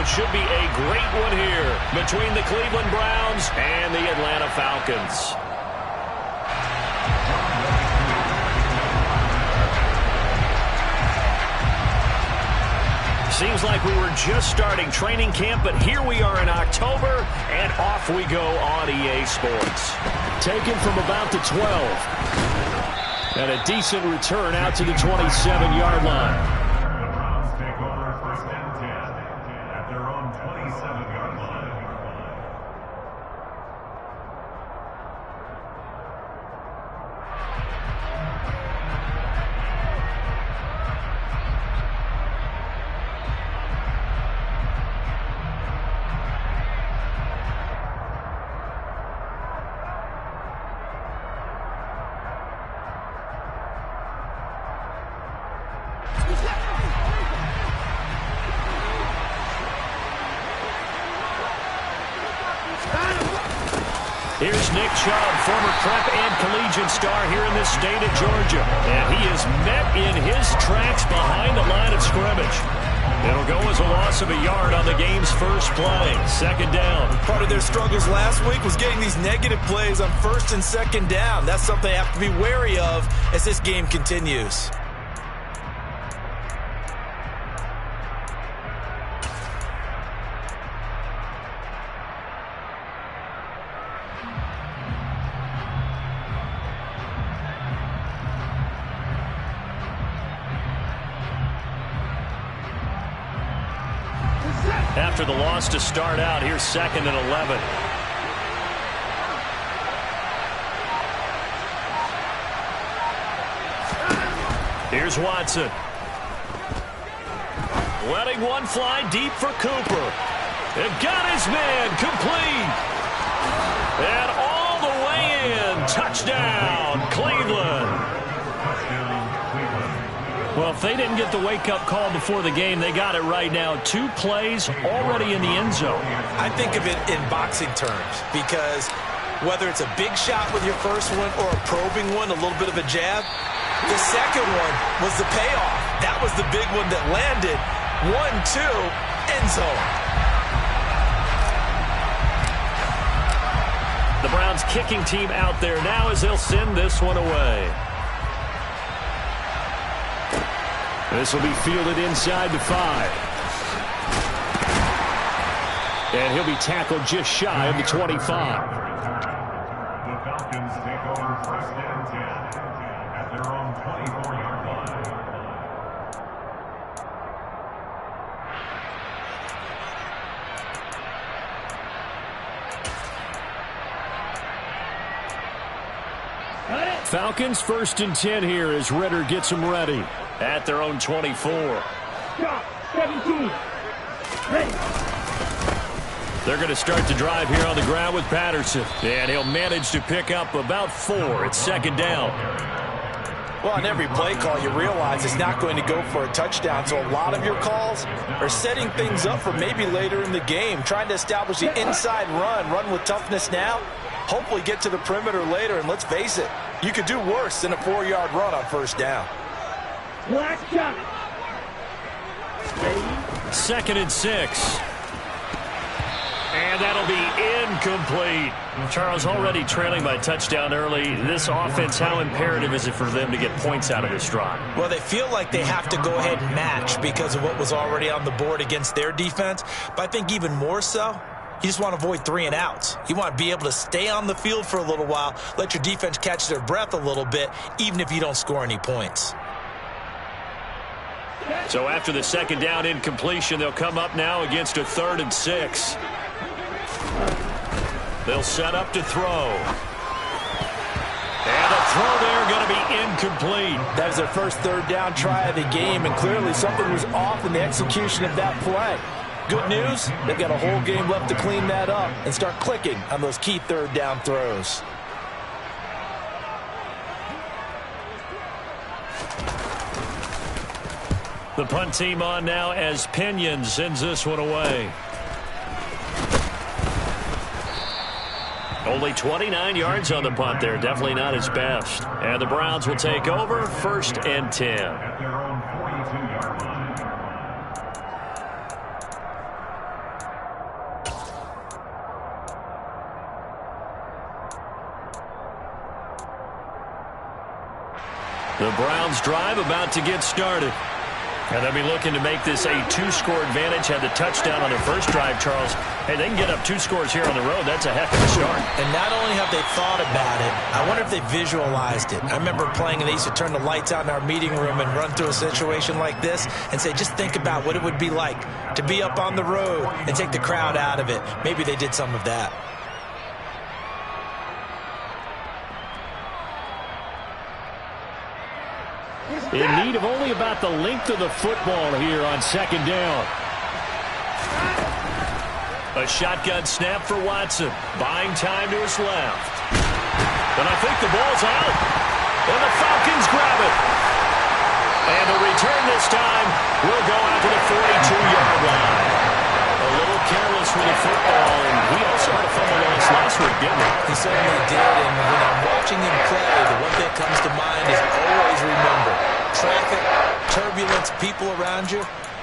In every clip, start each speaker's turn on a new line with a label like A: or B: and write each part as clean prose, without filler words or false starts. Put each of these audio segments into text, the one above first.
A: it should be a great one here between the Cleveland Browns and the Atlanta Falcons. Seems like we were just starting training camp, but here we are in October, and off we go on EA Sports. Taken from about the 12. And a decent return out to the 27-yard line. Here's Nick Chubb, former prep and collegiate star here in the state of Georgia. And he is met in his tracks behind the line of scrimmage. It'll go as a loss of a yard on the game's first play. Second down.
B: Part of their struggles last week was getting these negative plays on first and second down. That's something they have to be wary of as this game continues.
A: After the loss to start out, here's 2nd and 11. Here's Watson. Letting one fly deep for Cooper. It got his man complete. And all the way in. Touchdown, Cleveland. Well, if they didn't get the wake-up call before the game, they got it right now. 2 plays already in the end zone.
B: I think of it in boxing terms because whether it's a big shot with your first one or a probing one, a little bit of a jab, the second one was the payoff. That was the big one that landed. 1-2, end zone.
A: The Browns kicking team out there now as they'll send this one away. This will be fielded inside the 5. And he'll be tackled just shy of the 25.
C: The Falcons take over 1st and 10 at their own 24-yard line.
A: Falcons 1st and 10 here as Ritter gets them ready at their own 24.
D: Stop. 17. Ready.
A: They're going to start the drive here on the ground with Patterson. And he'll manage to pick up about 4. It's 2nd down.
B: Well, on every play call, you realize it's not going to go for a touchdown. So a lot of your calls are setting things up for maybe later in the game, trying to establish the inside run with toughness now, hopefully get to the perimeter later. And let's face it, you could do worse than a 4-yard run on 1st down.
D: Black shot.
A: 2nd and 6. And that'll be incomplete. Charles, already trailing by touchdown early. This offense, how imperative is it for them to get points out of this drive?
B: Well, they feel like they have to go ahead and match because of what was already on the board against their defense. But I think even more so, you just want to avoid 3 and outs. You want to be able to stay on the field for a little while, let your defense catch their breath a little bit, even if you don't score any points.
A: So after the 2nd down incompletion, they'll come up now against a 3rd and 6. They'll set up to throw. And the throw there going to be incomplete.
B: That is their first 3rd down try of the game, and clearly something was off in the execution of that play. Good news, they've got a whole game left to clean that up and start clicking on those key 3rd down throws.
A: The punt team on now as Pinion sends this one away. Only 29 yards on the punt there. Definitely not his best. And the Browns will take over 1st and 10.
C: At their own 42-yard line.
A: The Browns drive about to get started. And they'll be looking to make this a 2-score advantage. Had the touchdown on their first drive, Charles. Hey, they can get up 2 scores here on the road. That's a heck of a start.
B: And not only have they thought about it, I wonder if they visualized it. I remember playing, and they used to turn the lights out in our meeting room and run through a situation like this and say, just think about what it would be like to be up on the road and take the crowd out of it. Maybe they did some of that.
A: In need of only about the length of the football here on second down. A shotgun snap for Watson. Buying time to his left. And I think the ball's out. And the Falcons grab it. And the return this time will go out to the 42-yard line. A little careless with the football. And we also had a fumble loss last week, didn't we?
B: He certainly did. And when I'm watching him play, the one thing that comes to mind is always remember. Traffic, turbulence, people around you.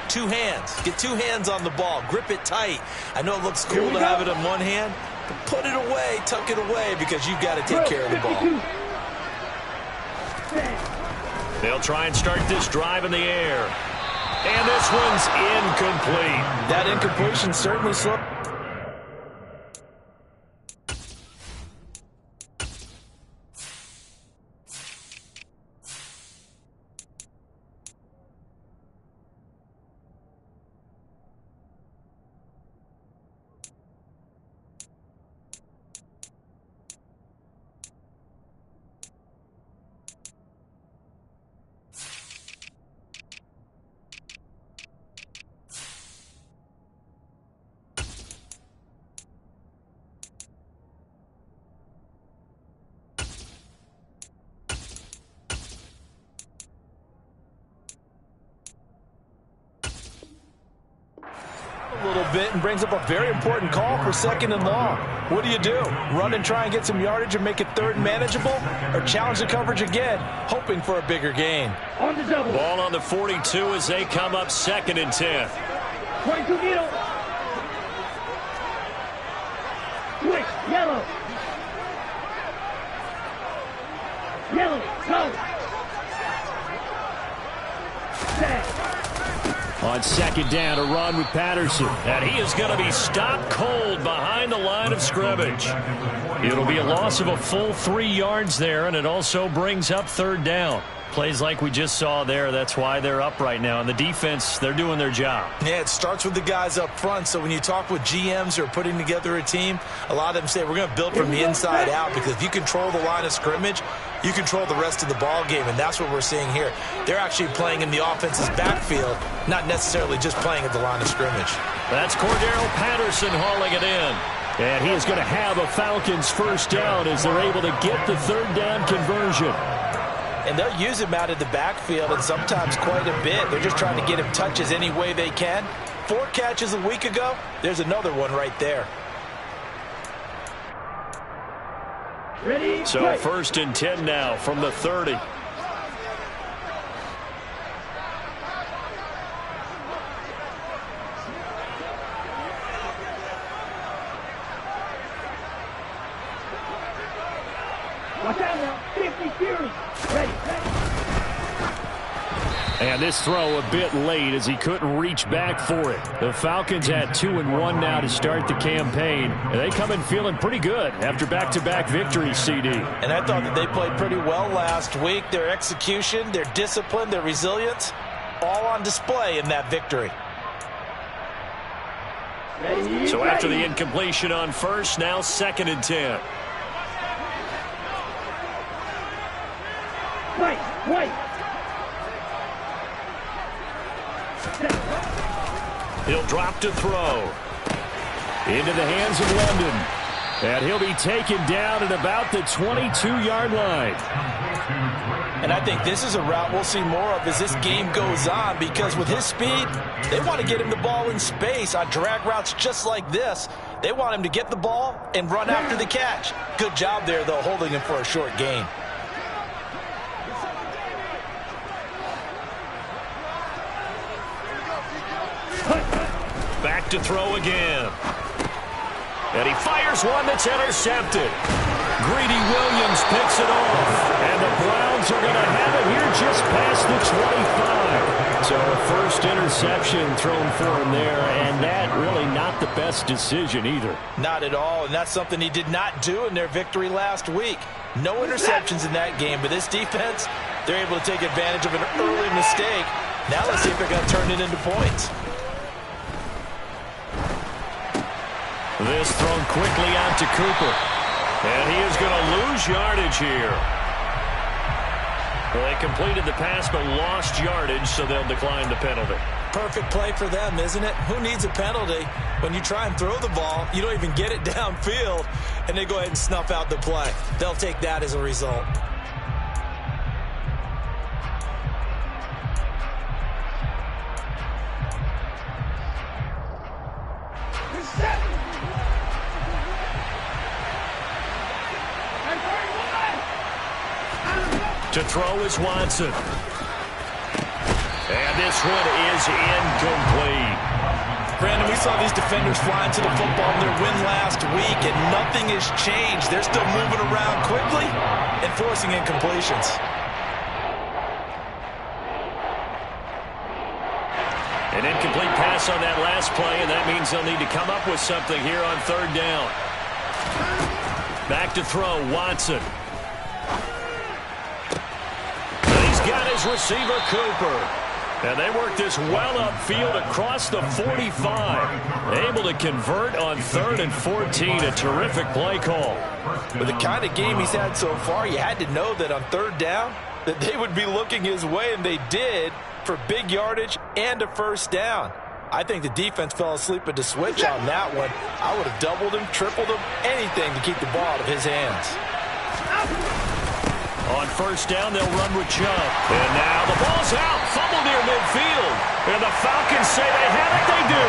B: 2 hands. Get 2 hands on the ball. Grip it tight. I know it looks cool to have it in one hand, but put it away, tuck it away, because you've got to take care of the ball.
A: They'll try and start this drive in the air. And this one's incomplete.
B: That incompletion certainly slowed. A little bit and brings up a very important call for 2nd and long. What do? Run and try and get some yardage and make it 3rd and manageable, or challenge the coverage again, hoping for a bigger gain?
D: On the double.
A: Ball on the 42 as they come up 2nd and 10.
D: 22 middle. Switch, yellow. Yellow, go. Set.
A: On 2nd down, a run with Patterson. And he is going to be stopped cold behind the line of scrimmage. It'll be a loss of a full 3 yards there, and it also brings up 3rd down. Plays like we just saw there, that's why they're up right now. And the defense, they're doing their job.
B: Yeah, it starts with the guys up front. So when you talk with GMs who are putting together a team, a lot of them say we're going to build from the inside out, because if you control the line of scrimmage, you control the rest of the ball game, and that's what we're seeing here. They're actually playing in the offense's backfield, not necessarily just playing at the line of scrimmage.
A: That's Cordero Patterson hauling it in. And he is going to have a Falcons 1st down as they're able to get the 3rd down conversion.
B: And they'll use him out of the backfield, and sometimes quite a bit. They're just trying to get him touches any way they can. 4 catches a week ago. There's another one right there.
D: Ready,
A: so
D: play.
A: 1st and 10 now from the 30.
D: Watch out now. 50 Fury. Ready, ready.
A: And this throw a bit late as he couldn't reach back for it. The Falcons had 2-1 now to start the campaign. And they come in feeling pretty good after back-to-back victories, CD.
B: And I thought that they played pretty well last week. Their execution, their discipline, their resilience, all on display in that victory.
D: Ready,
A: So
D: ready.
A: after the incompletion on 1st, now 2nd and 10.
D: Wait.
A: He'll drop to throw. Into the hands of London. And he'll be taken down at about the 22-yard line.
B: And I think this is a route we'll see more of as this game goes on, because with his speed, they want to get him the ball in space on drag routes just like this. They want him to get the ball and run after the catch. Good job there, though, holding him for a short gain.
A: Back to throw again. And he fires one that's intercepted. Greedy Williams picks it off. And the Browns are going to have it here just past the 25. So a first interception thrown for him there, and that really not the best decision either.
B: Not at all, and that's something he did not do in their victory last week. No interceptions in that game, but this defense, they're able to take advantage of an early mistake. Now let's see if they're going to turn it into points.
A: This thrown quickly out to Cooper. And he is going to lose yardage here. Well, they completed the pass but lost yardage, so they'll decline the penalty.
B: Perfect play for them, isn't it? Who needs a penalty when you try and throw the ball, you don't even get it downfield, and they go ahead and snuff out the play. They'll take that as a result.
A: To throw is Watson. And this one is incomplete.
B: Brandon, we saw these defenders flying to the football in their win last week, and nothing has changed. They're still moving around quickly and forcing incompletions.
A: An incomplete pass on that last play, and that means they'll need to come up with something here on third down. Back to throw, Watson. Got his receiver, Cooper. And they work this well upfield across the 45. Able to convert on 3rd and 14. A terrific play call.
B: With the kind of game he's had so far, you had to know that on third down that they would be looking his way, and they did, for big yardage and a first down. I think the defense fell asleep at the switch on that one. I would have doubled him, tripled him, anything to keep the ball out of his hands.
A: On first down, they'll run with Chubb. And now the ball's out. Fumble near midfield. And the Falcons say they have it. They do.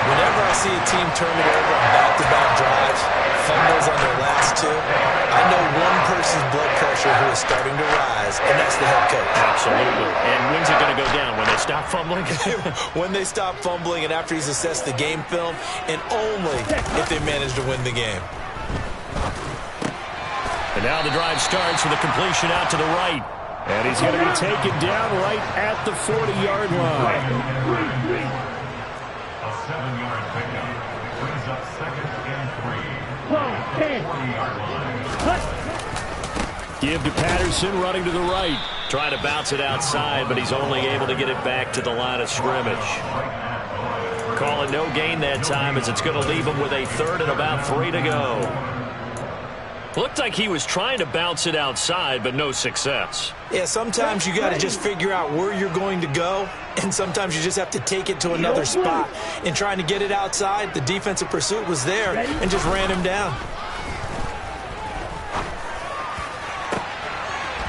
B: Whenever I see a team turn it over on back-to-back drives, fumbles on their last two, I know one person's blood pressure who is starting to rise, and that's the head coach.
A: Absolutely. And when's it going to go down? When they stop fumbling?
B: When they stop fumbling and after he's assessed the game film, and only if they manage to win the game.
A: And now the drive starts with a completion out to the right. And he's going to be taken down right at the 40-yard line.
C: A 7-yard pickup brings up 2nd and 3. 40-yard line.
A: Give to Patterson, running to the right. Trying to bounce it outside, but he's only able to get it back to the line of scrimmage. Calling no gain that time as it's going to leave him with a 3rd and about 3 to go. Looked like he was trying to bounce it outside, but no success.
B: Yeah, sometimes you got to just figure out where you're going to go, and sometimes you just have to take it to another spot. In trying to get it outside, the defensive pursuit was there and just ran him down.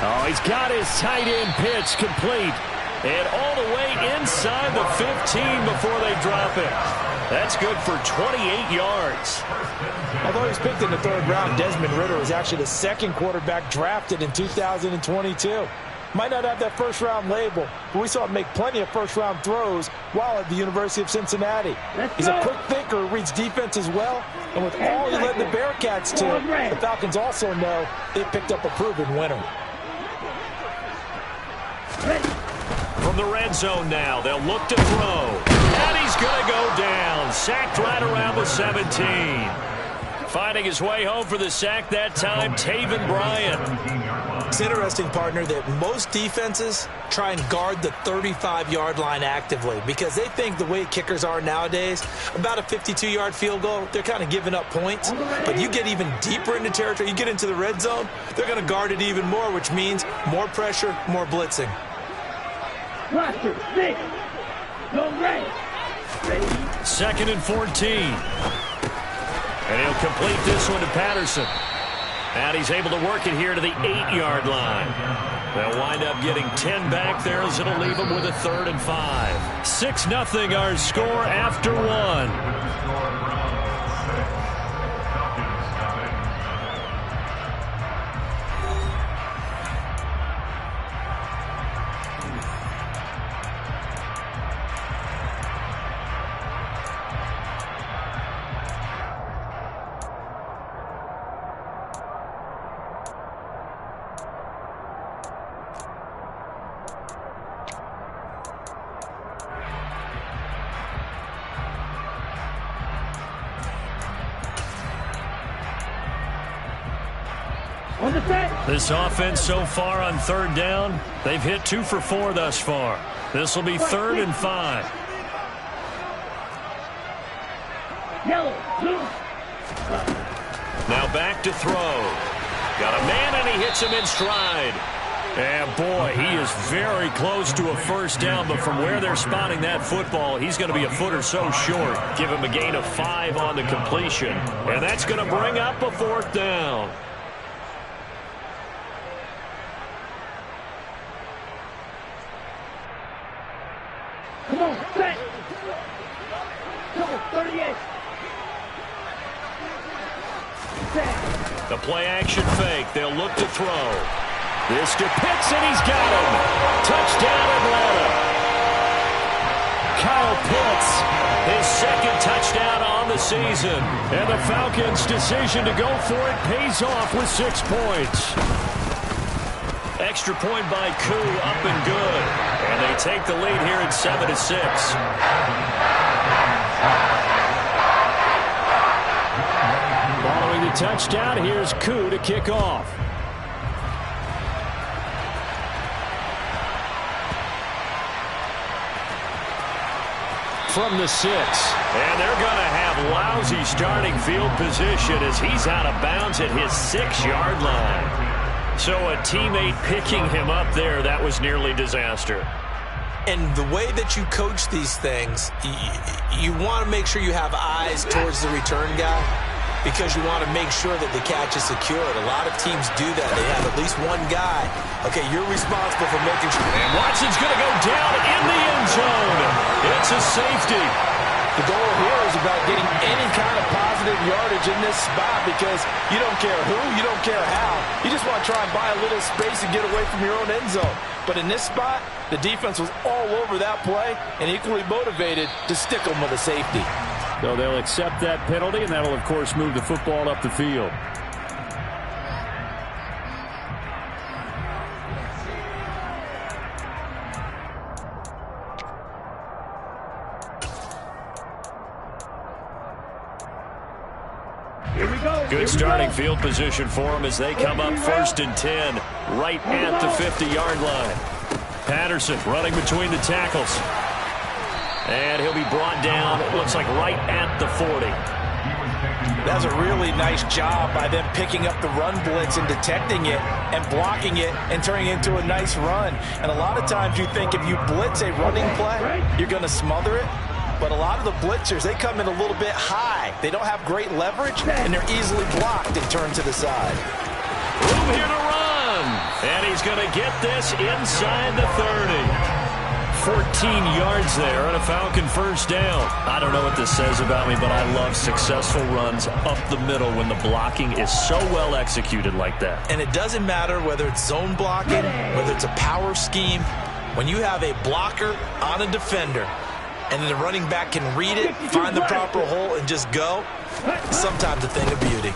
A: Oh, he's got his tight end pitch complete. And all the way inside the 15 before they drop it. That's good for 28 yards.
B: Although he was picked in the 3rd round, Desmond Ridder was actually the 2nd quarterback drafted in 2022. Might not have that first-round label, but we saw him make plenty of first-round throws while at the University of Cincinnati. He's a quick thinker, reads defense as well, and with all he led the Bearcats to, the Falcons also know they picked up a proven winner.
A: From the red zone now, they'll look to throw. And he's going to go down. Sacked right around the 17. Finding his way home for the sack that time, Taven Bryan.
B: It's interesting, partner, that most defenses try and guard the 35-yard line actively because they think the way kickers are nowadays, about a 52-yard field goal, they're kind of giving up points. But you get even deeper into territory, you get into the red zone, they're going to guard it even more, which means more pressure, more blitzing.
D: Roster, 6. Go right.
A: 2nd and 14. And he'll complete this one to Patterson. And he's able to work it here to the 8-yard line. They'll wind up getting 10 back there as it'll leave them with a 3rd and 5. 6-0 our score after 1.
D: On the set.
A: This offense so far on third down, they've hit 2 for 4 thus far. This will be 3rd and 5.
D: Yellow. Blue.
A: Now back to throw. Got a man, and he hits him in stride. And, boy, he is very close to a first down, but from where they're spotting that football, he's going to be a foot or so short. Give him a gain of 5 on the completion. And that's going to bring up a 4th down.
D: Come on, set. Come on, 38. Set.
A: The play-action fake. They'll look to throw. This to Pitts, and he's got him. Touchdown, Atlanta. Kyle Pitts, his 2nd touchdown on the season. And the Falcons' decision to go for it pays off with 6 points. Extra point by Koo, up and good. And they take the lead here at 7-6. Following the touchdown, here's Koo to kick off. From the 6. And they're going to have lousy starting field position as he's out of bounds at his 6-yard line. So a teammate picking him up there, that was nearly disaster.
B: And the way that you coach these things, you want to make sure you have eyes towards the return guy because you want to make sure that the catch is secured. A lot of teams do that. They have at least one guy. Okay, you're responsible for making sure.
A: And Watson's going to go down in the end zone. It's a safety.
B: The goal here is about getting any kind of positive yardage in this spot because you don't care who, you don't care how. You just want to try and buy a little space and get away from your own end zone. But in this spot, the defense was all over that play and equally motivated to stick them with a safety.
A: So they'll accept that penalty, and that'll, of course, move the football up the field. Good starting field position for them as they come up 1st and 10, right at the 50-yard line. Patterson running between the tackles. And he'll be brought down, it looks like, right at the 40.
B: That's a really nice job by them picking up the run blitz and detecting it and blocking it and turning it into a nice run. And a lot of times you think if you blitz a running play, you're going to smother it. But a lot of the blitzers, they come in a little bit high. They don't have great leverage, and they're easily blocked and turned to the side.
A: Room here to run. And he's going to get this inside the 30. 14 yards there and a Falcon first down. I don't know what this says about me, but I love successful runs up the middle when the blocking is so well executed like that.
B: And it doesn't matter whether it's zone blocking, whether it's a power scheme. When you have a blocker on a defender, and then the running back can read it, find the proper hole, and just go, sometimes a thing of beauty.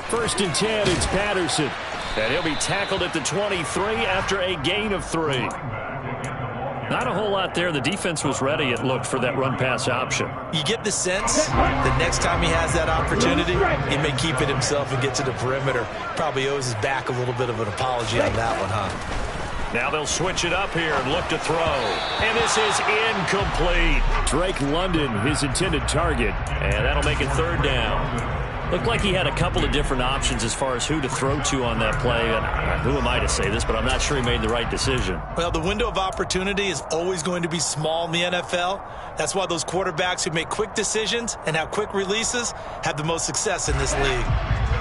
A: 1st and 10, it's Patterson. And he'll be tackled at the 23 after a gain of 3. Not a whole lot there. The defense was ready, it looked, for that run-pass option.
B: You get the sense that next time he has that opportunity, he may keep it himself and get to the perimeter. Probably owes his back a little bit of an apology on that one, huh?
A: Now they'll switch it up here and look to throw. And this is incomplete. Drake London, his intended target. And that'll make it 3rd down. Looked like he had a couple of different options as far as who to throw to on that play. And who am I to say this, but I'm not sure he made the right decision.
B: Well, the window of opportunity is always going to be small in the NFL. That's why those quarterbacks who make quick decisions and have quick releases have the most success in this league.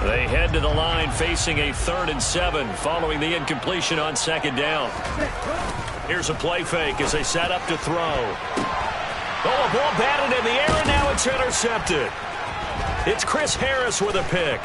A: They head to the line facing a 3rd and 7 following the incompletion on 2nd down. Here's a play fake as they set up to throw. Oh, a ball batted in the air, and now it's intercepted. It's Chris Harris with a pick.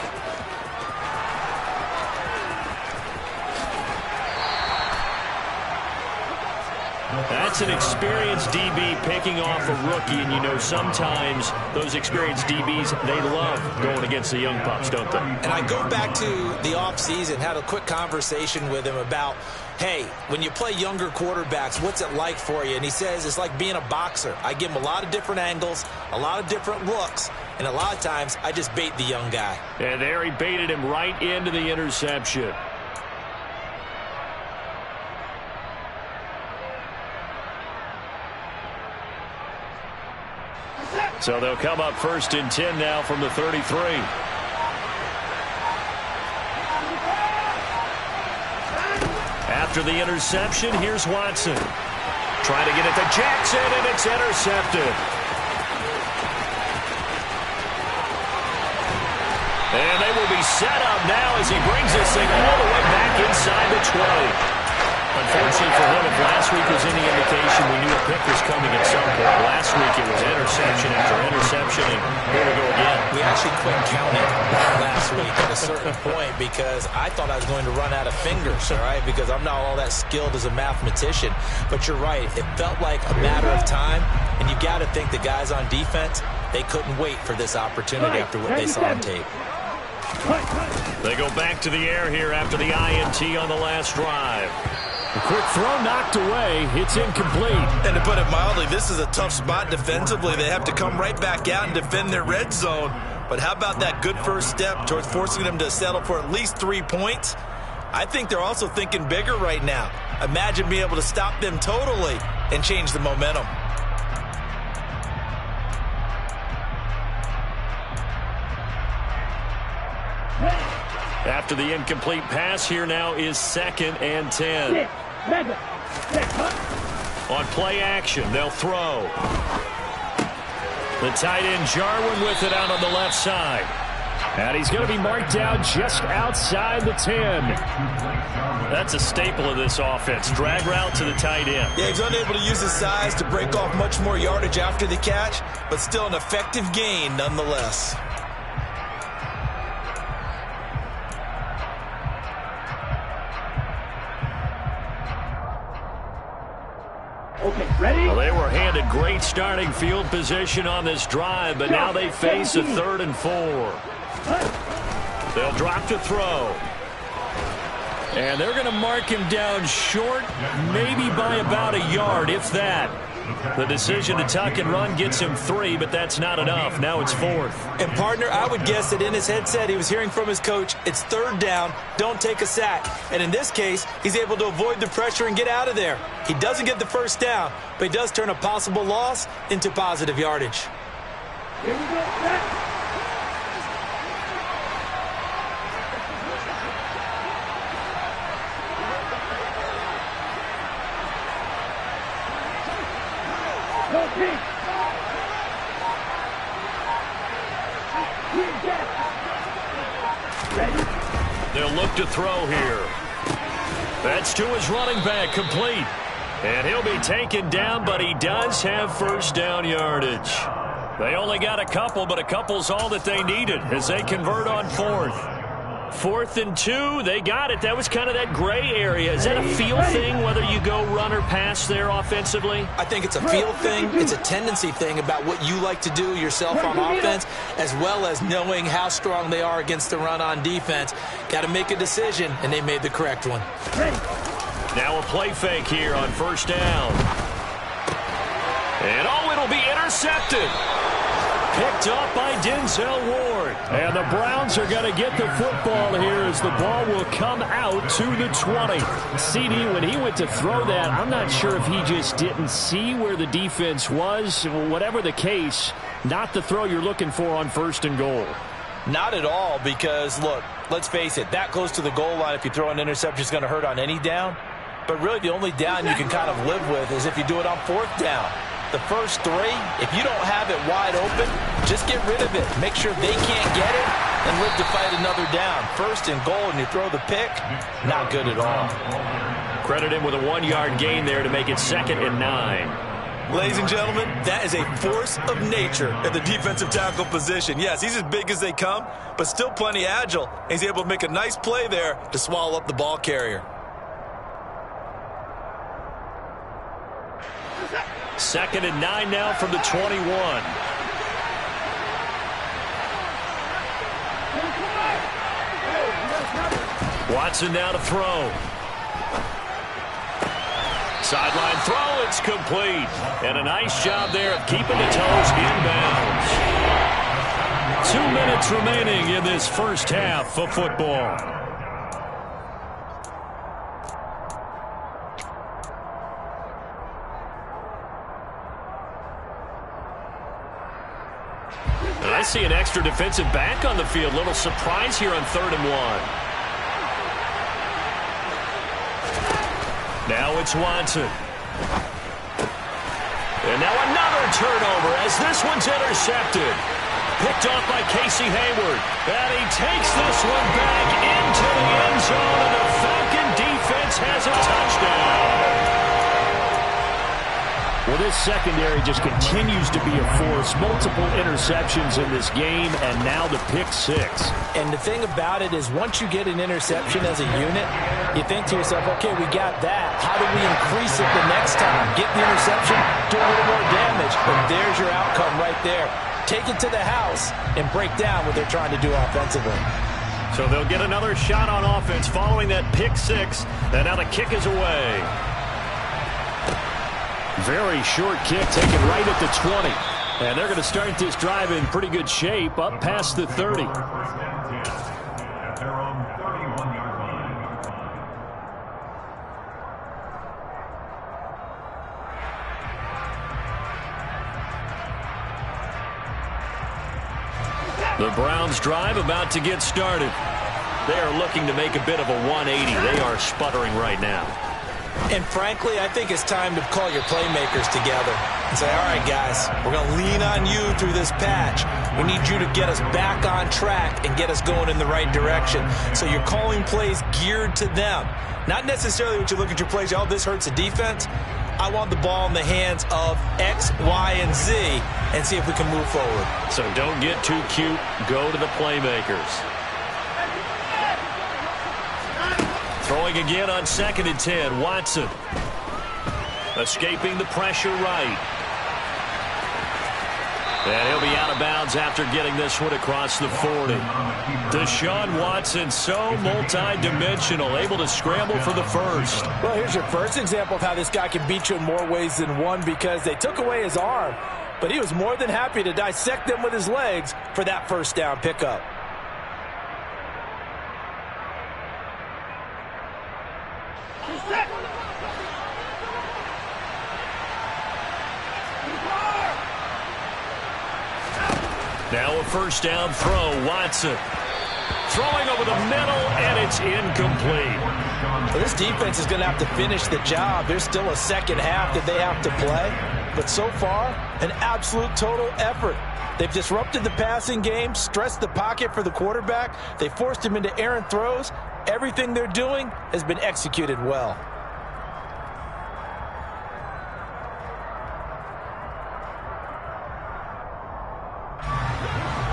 A: That's an experienced DB picking off a rookie, and you know sometimes those experienced DBs, they love going against the young pups, don't they?
B: And I go back to the offseason, had a quick conversation with him about, hey, when you play younger quarterbacks, what's it like for you? And he says it's like being a boxer. I give him a lot of different angles, a lot of different looks, and a lot of times I just bait the young guy.
A: And there he baited him right into the interception. So they'll come up 1st and 10 now from the 33. After the interception, here's Watson. Trying to get it to Jackson, and it's intercepted. And they will be set up now as he brings this thing all the way back inside the 20. Unfortunately for him, if last week was any indication, we knew a pick was coming at some point. Last week it was interception after interception, and here we go again.
B: We actually quit counting last week at a certain point because I thought I was going to run out of fingers, all right, because I'm not all that skilled as a mathematician. But you're right. It felt like a matter of time, and you got to think the guys on defense, they couldn't wait for this opportunity after what they saw on tape.
A: They go back to the air here after the INT on the last drive. A quick throw knocked away. It's incomplete.
B: And to put it mildly, this is a tough spot defensively. They have to come right back out and defend their red zone. But how about that good first step towards forcing them to settle for at least 3 points? I think they're also thinking bigger right now. Imagine being able to stop them totally and change the momentum.
A: After the incomplete pass, here now is 2nd and 10. On play action, they'll throw. The tight end Jarwin with it out on the left side. And he's going to be marked down just outside the 10. That's a staple of this offense. Drag route to the tight end.
B: Yeah, he's unable to use his size to break off much more yardage after the catch, but still an effective gain nonetheless.
D: Okay, ready?
A: Well, they were handed great starting field position on this drive, but now they face a 3rd and 4. They'll drop to throw. And they're going to mark him down short, maybe by about a yard, if that. The decision to tuck and run gets him 3, but that's not enough. Now it's 4th.
B: And, partner, I would guess that in his headset he was hearing from his coach, it's 3rd down, don't take a sack. And in this case, he's able to avoid the pressure and get out of there. He doesn't get the 1st down, but he does turn a possible loss into positive yardage.
D: Here we go, set.
A: They'll look to throw here. That's to his running back, complete. And he'll be taken down, but he does have 1st down yardage. They only got a couple, but a couple's all that they needed as they convert on 4th. 4th and 2, they got it. That was kind of that gray area. Is that a feel thing, whether you go run or pass there offensively?
B: I think it's a feel thing. It's a tendency thing about what you like to do yourself on offense, as well as knowing how strong they are against the run on defense. Got to make a decision, and they made the correct one.
A: Now a play fake here on 1st down. And it'll be intercepted. Picked up by Denzel Ward. And the Browns are going to get the football here as the ball will come out to the 20. CD, when he went to throw that, I'm not sure if he just didn't see where the defense was. Whatever the case, not the throw you're looking for on 1st and goal.
B: Not at all, because, look, let's face it, that close to the goal line, if you throw an interception, is going to hurt on any down. But really, the only down you can kind of live with is if you do it on 4th down. The first 3, if you don't have it wide open, just get rid of it. Make sure they can't get it and live to fight another down. 1st and goal, and you throw the pick, not good at all.
A: Credit him with a 1-yard gain there to make it 2nd and 9.
B: Ladies and gentlemen, that is a force of nature at the defensive tackle position. Yes, he's as big as they come, but still plenty agile. He's able to make a nice play there to swallow up the ball carrier.
A: 2nd and 9 now from the 21. Watson now to throw. Sideline throw, it's complete. And a nice job there of keeping the toes inbounds. 2 minutes remaining in this first half of football. And I see an extra defensive back on the field. Little surprise here on 3rd and 1. Now it's Watson. And now another turnover as this one's intercepted. Picked off by Casey Hayward. And he takes this one back into the end zone, and the Falcon defense has a touchdown. Well, this secondary just continues to be a force. Multiple interceptions in this game, and now the pick 6.
B: And the thing about it is once you get an interception as a unit, you think to yourself, okay, we got that. How do we increase it the next time? Get the interception, do a little more damage, and there's your outcome right there. Take it to the house and break down what they're trying to do offensively.
A: So they'll get another shot on offense following that pick 6, and now the kick is away. Very short kick taken right at the 20. And they're going to start this drive in pretty good shape up past the 30.
C: At their own 31-yard line.
A: The Browns drive about to get started. They are looking to make a bit of a 180. They are sputtering right now.
B: And frankly, I think it's time to call your playmakers together and say, all right, guys, we're going to lean on you through this patch. We need you to get us back on track and get us going in the right direction. So you're calling plays geared to them. Not necessarily what you look at your plays, oh, this hurts the defense. I want the ball in the hands of X, Y, and Z and see if we can move forward.
A: So don't get too cute. Go to the playmakers. Throwing again on 2nd and 10. Watson. Escaping the pressure right. And he'll be out of bounds after getting this one across the 40. Deshaun Watson, so multi-dimensional, able to scramble for the first.
B: Well, here's your first example of how this guy can beat you in more ways than one, because they took away his arm, but he was more than happy to dissect them with his legs for that first down pickup.
A: Now a first down throw. Watson throwing over the middle, and it's incomplete.
B: Well, this defense is going to have to finish the job. There's still a second half that they have to play. But so far, an absolute total effort. They've disrupted the passing game, stressed the pocket for the quarterback. They forced him into errant throws. Everything they're doing has been executed well.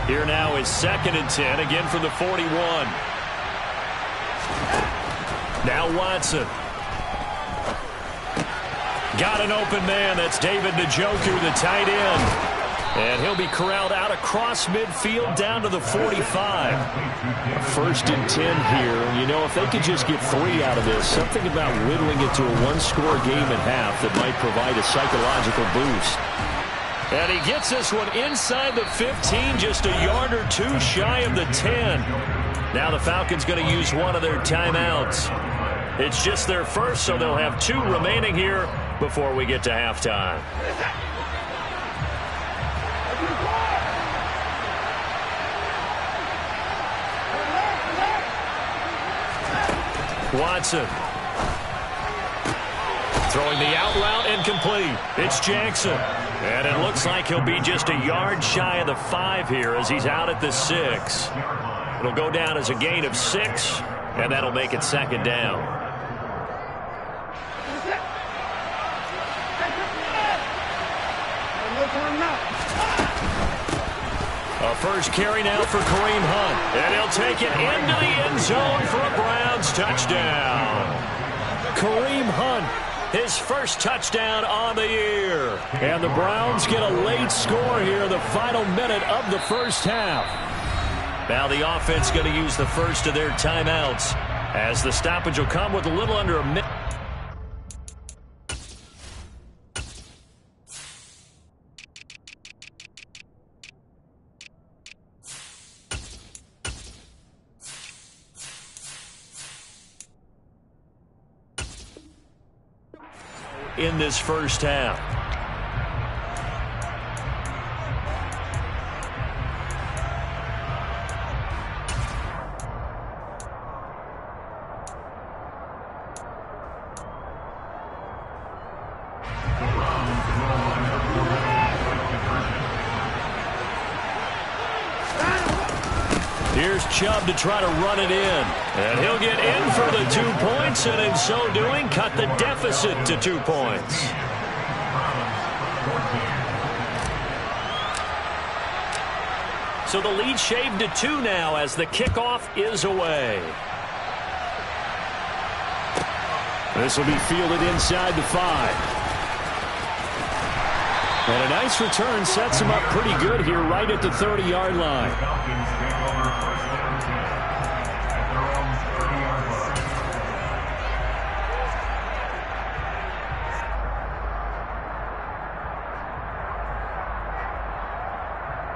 A: Here now is 2nd and 10, again from the 41. Now Watson. Got an open man. That's David Njoku, the tight end. And he'll be corralled out across midfield down to the 45. 1st and 10 here. You know, if they could just get 3 out of this, something about whittling it to a one-score game at half that might provide a psychological boost. And he gets this one inside the 15, just a yard or two shy of the 10. Now the Falcons going to use one of their timeouts. It's just their first, so they'll have 2 remaining here before we get to halftime. Watson. Throwing the out route incomplete. It's Jackson. And it looks like he'll be just a yard shy of the 5 here as he's out at the 6. It'll go down as a gain of 6, and that'll make it 2nd down. A first carry now for Kareem Hunt. And he'll take it into the end zone for a Browns touchdown. Kareem Hunt, his first touchdown on the year. And the Browns get a late score here in the final minute of the first half. Now the offense going to use the first of their timeouts as the stoppage will come with a little under a minute. In this first half. Here's Chubb to try to run it in. And he'll get in for the 2 points, and in so doing, cut the deficit to 2 points. So the lead shaved to 2 now as the kickoff is away. This will be fielded inside the 5. And a nice return sets him up pretty good here right at the 30-yard line.
C: Falcons take over first down 10 at their own 30-yard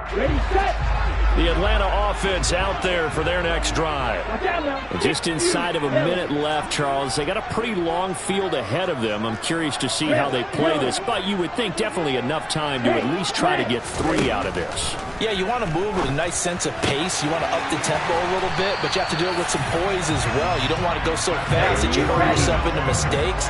C: line.
D: Ready, set.
A: The Atlanta offense out there for their next drive.
D: Watch out now.
A: Just inside of a minute left, Charles. They got a pretty long field ahead of them. I'm curious to see how they play this, but you would think definitely enough time to at least try to get 3 out of this.
B: Yeah, you want to move with a nice sense of pace. You want to up the tempo a little bit, but you have to do it with some poise as well. You don't want to go so fast that you hurt yourself into mistakes.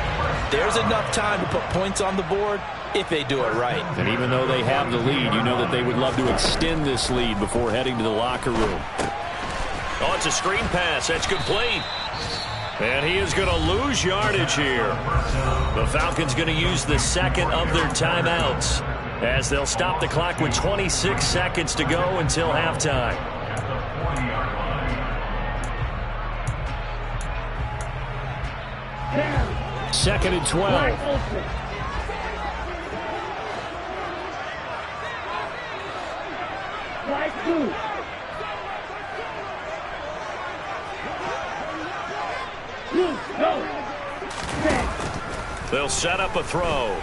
B: There's enough time to put points on the board if they do it right.
A: And even though they have the lead, you know that they would love to extend this lead before heading to the locker room. Oh, it's a screen pass. That's complete. And he is going to lose yardage here. The Falcons going to use the second of their timeouts as they'll stop the clock with 26 seconds to go until halftime. Second and 12.
D: Right, 2. Go.
A: They'll set up a throw.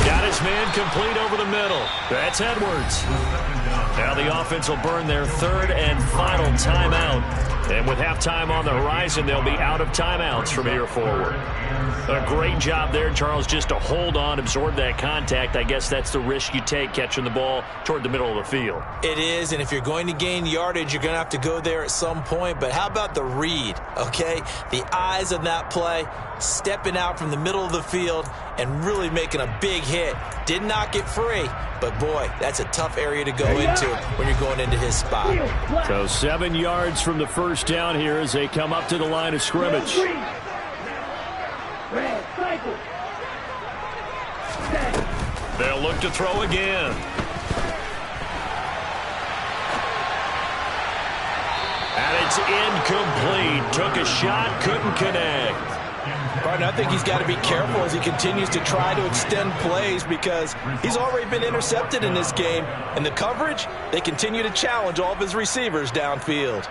A: Got his man complete over the middle. That's Edwards. Now the offense will burn their third and final timeout. And with halftime on the horizon, they'll be out of timeouts from here forward. A great job there, Charles, just to hold on, absorb that contact. I guess that's the risk you take catching the ball toward the middle of the field.
B: It is, and if you're going to gain yardage, you're going to have to go there at some point. But how about the read, okay? The eyes of that play, stepping out from the middle of the field and really making a big hit. Did not get free, but boy, that's a tough area to go into when you're going into his spot.
A: So 7 yards from the first down here as they come up to the line of scrimmage.
D: Red, cycle.
A: They'll look to throw again. And it's incomplete. Took a shot, couldn't connect.
B: Partner, I think he's got to be careful as he continues to try to extend plays because he's already been intercepted in this game. And the coverage, they continue to challenge all of his receivers downfield.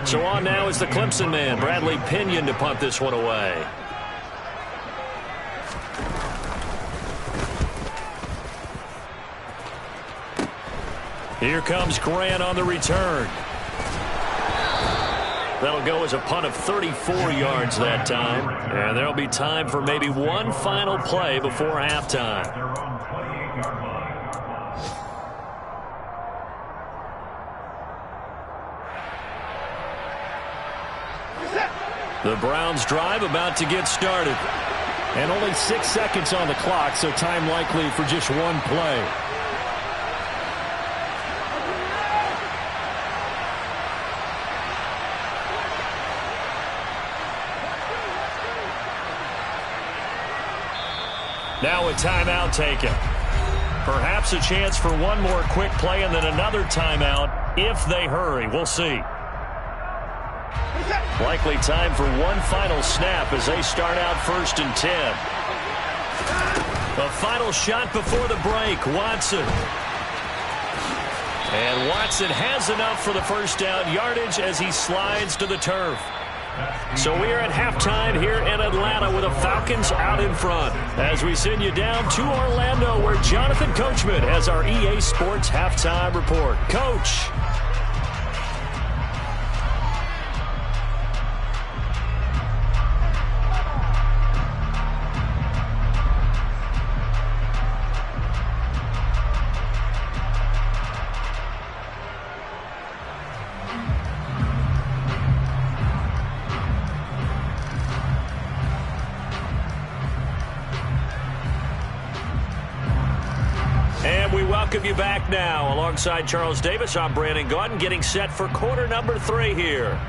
A: So on now is the Clemson man, Bradley Pinion, to punt this one away. Here comes Grant on the return. That'll go as a punt of 34 yards that time. And there'll be time for maybe one final play before halftime.
C: Their own 28-yard line.
A: The Browns drive about to get started. And only 6 seconds on the clock, so time likely for just one play. Now a timeout taken. Perhaps a chance for one more quick play and then another timeout if they hurry. We'll see. Likely time for one final snap as they start out 1st and 10. The final shot before the break, Watson. And Watson has enough for the first down yardage as he slides to the turf. So we are at halftime here in Atlanta with the Falcons out in front. As we send you down to Orlando where Jonathan Coachman has our EA Sports halftime report. Coach. welcome you back now. Alongside Charles Davis, I'm Brandon Gaudin, getting set for quarter number 3 here.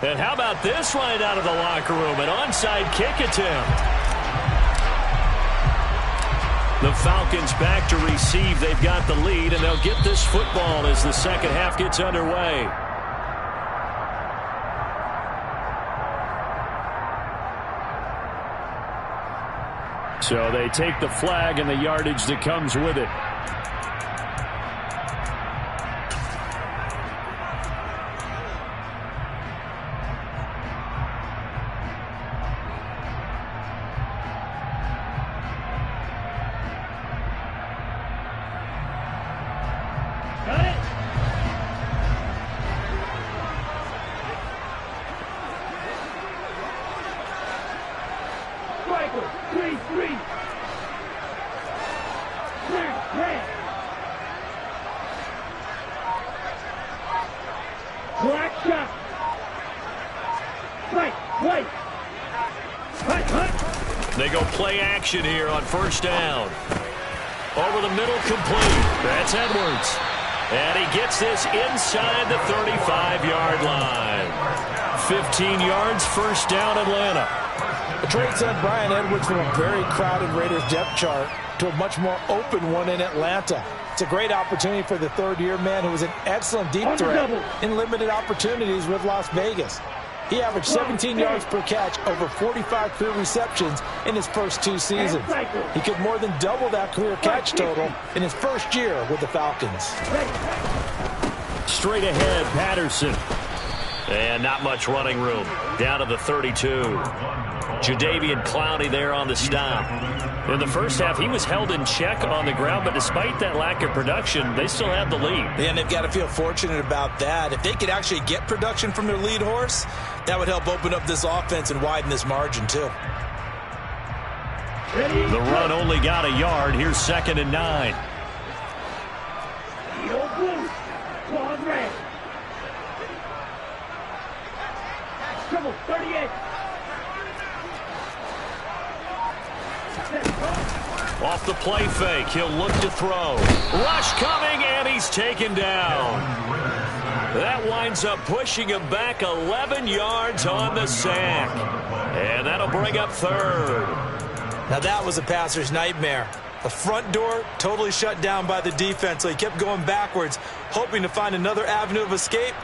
A: And how about this right out of the locker room? An onside kick attempt. The Falcons back to receive. They've got the lead, and they'll get this football as the second half gets underway. So they take the flag and the yardage that comes with it. They go play action here on first down. Over the middle, complete. That's Edwards. And he gets this inside the 35-yard line. 15 yards, first down, Atlanta.
B: The trade sent Brian Edwards from a very crowded Raiders depth chart to a much more open one in Atlanta. It's a great opportunity for the third-year man who was an excellent deep threat in limited opportunities with Las Vegas. He averaged 17 yards per catch, over 45 career receptions in his first 2 seasons. He could more than double that career catch total in his first year with the Falcons.
A: Straight ahead, Patterson. And not much running room. Down to the 32. Jadeveon Clowney there on the stop. In the first half, he was held in check on the ground, but despite that lack of production, they still have the lead.
B: Yeah, and they've got to feel fortunate about that. If they could actually get production from their lead horse, that would help open up this offense and widen this margin, too.
A: The run only got a yard. Here's 2nd and 9.
D: Triple 38.
A: Off the play fake, he'll look to throw. Rush coming, and he's taken down. That winds up pushing him back 11 yards on the sack. And that'll bring up 3rd.
B: Now that was a passer's nightmare. The front door totally shut down by the defense, so he kept going backwards, hoping to find another avenue of escape.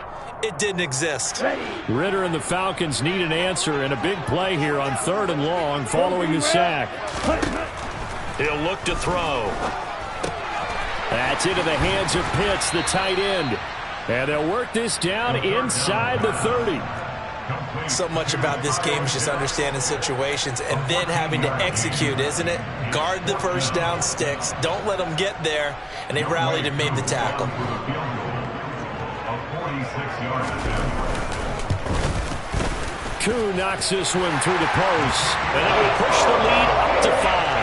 B: It didn't exist.
A: Ritter and the Falcons need an answer, and a big play here on 3rd and long following the sack. He'll look to throw. That's into the hands of Pitts, the tight end. And they'll work this down inside the 30.
B: So much about this game is just understanding situations and then having to execute, isn't it? Guard the first down sticks. Don't let them get there. And they rallied and made the tackle.
A: Koo knocks this one through the post. And that will push the lead up to 5.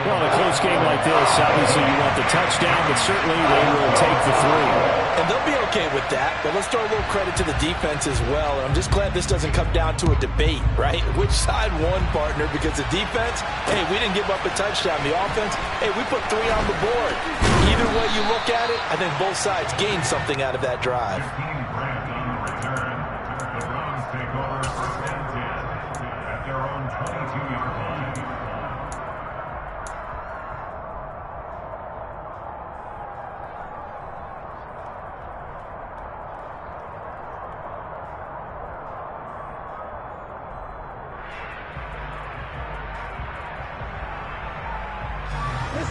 A: Well, in a close game like this, obviously you want the touchdown, but certainly they will take the 3.
B: And they'll be okay with that, but let's throw a little credit to the defense as well. And I'm just glad this doesn't come down to a debate, right? Which side won, partner? Because the defense, hey, we didn't give up a touchdown. The offense, hey, we put 3 on the board. Either way you look at it, I think both sides gained something out of that drive.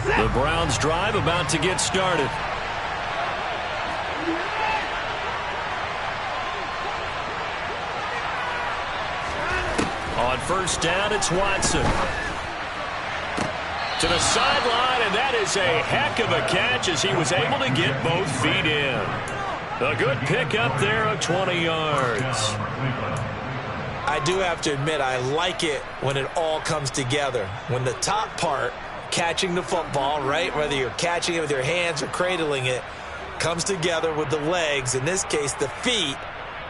A: The Browns drive about to get started. On first down, it's Watson. To the sideline, and that is a heck of a catch as he was able to get both feet in. A good pickup there of 20 yards.
B: I do have to admit, I like it when it all comes together. When the top part, catching the football, right, whether you're catching it with your hands or cradling it, comes together with the legs, in this case the feet,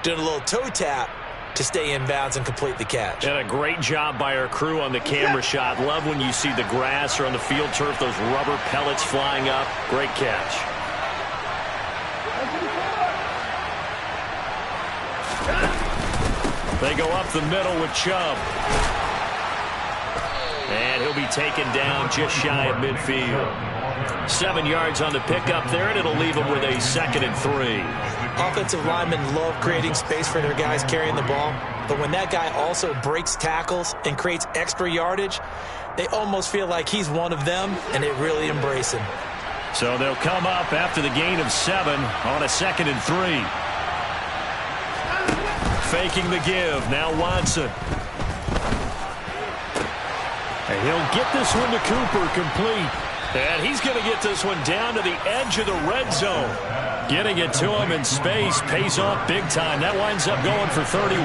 B: doing a little toe tap, to stay inbounds and complete the catch.
A: And a great job by our crew on the camera shot. Love when you see the grass or on the field turf, those rubber pellets flying up. Great catch. They go up the middle with Chubb. And he'll be taken down just shy of midfield. 7 yards on the pickup there, and it'll leave them with a 2nd and 3.
B: Offensive linemen love creating space for their guys carrying the ball, but when that guy also breaks tackles and creates extra yardage, they almost feel like he's one of them, and they really embrace him.
A: So they'll come up after the gain of 7 on a 2nd and 3. Faking the give. Now Watson. And he'll get this one to Cooper, complete. And he's going to get this one down to the edge of the red zone. Getting it to him in space pays off big time. That winds up going for 31.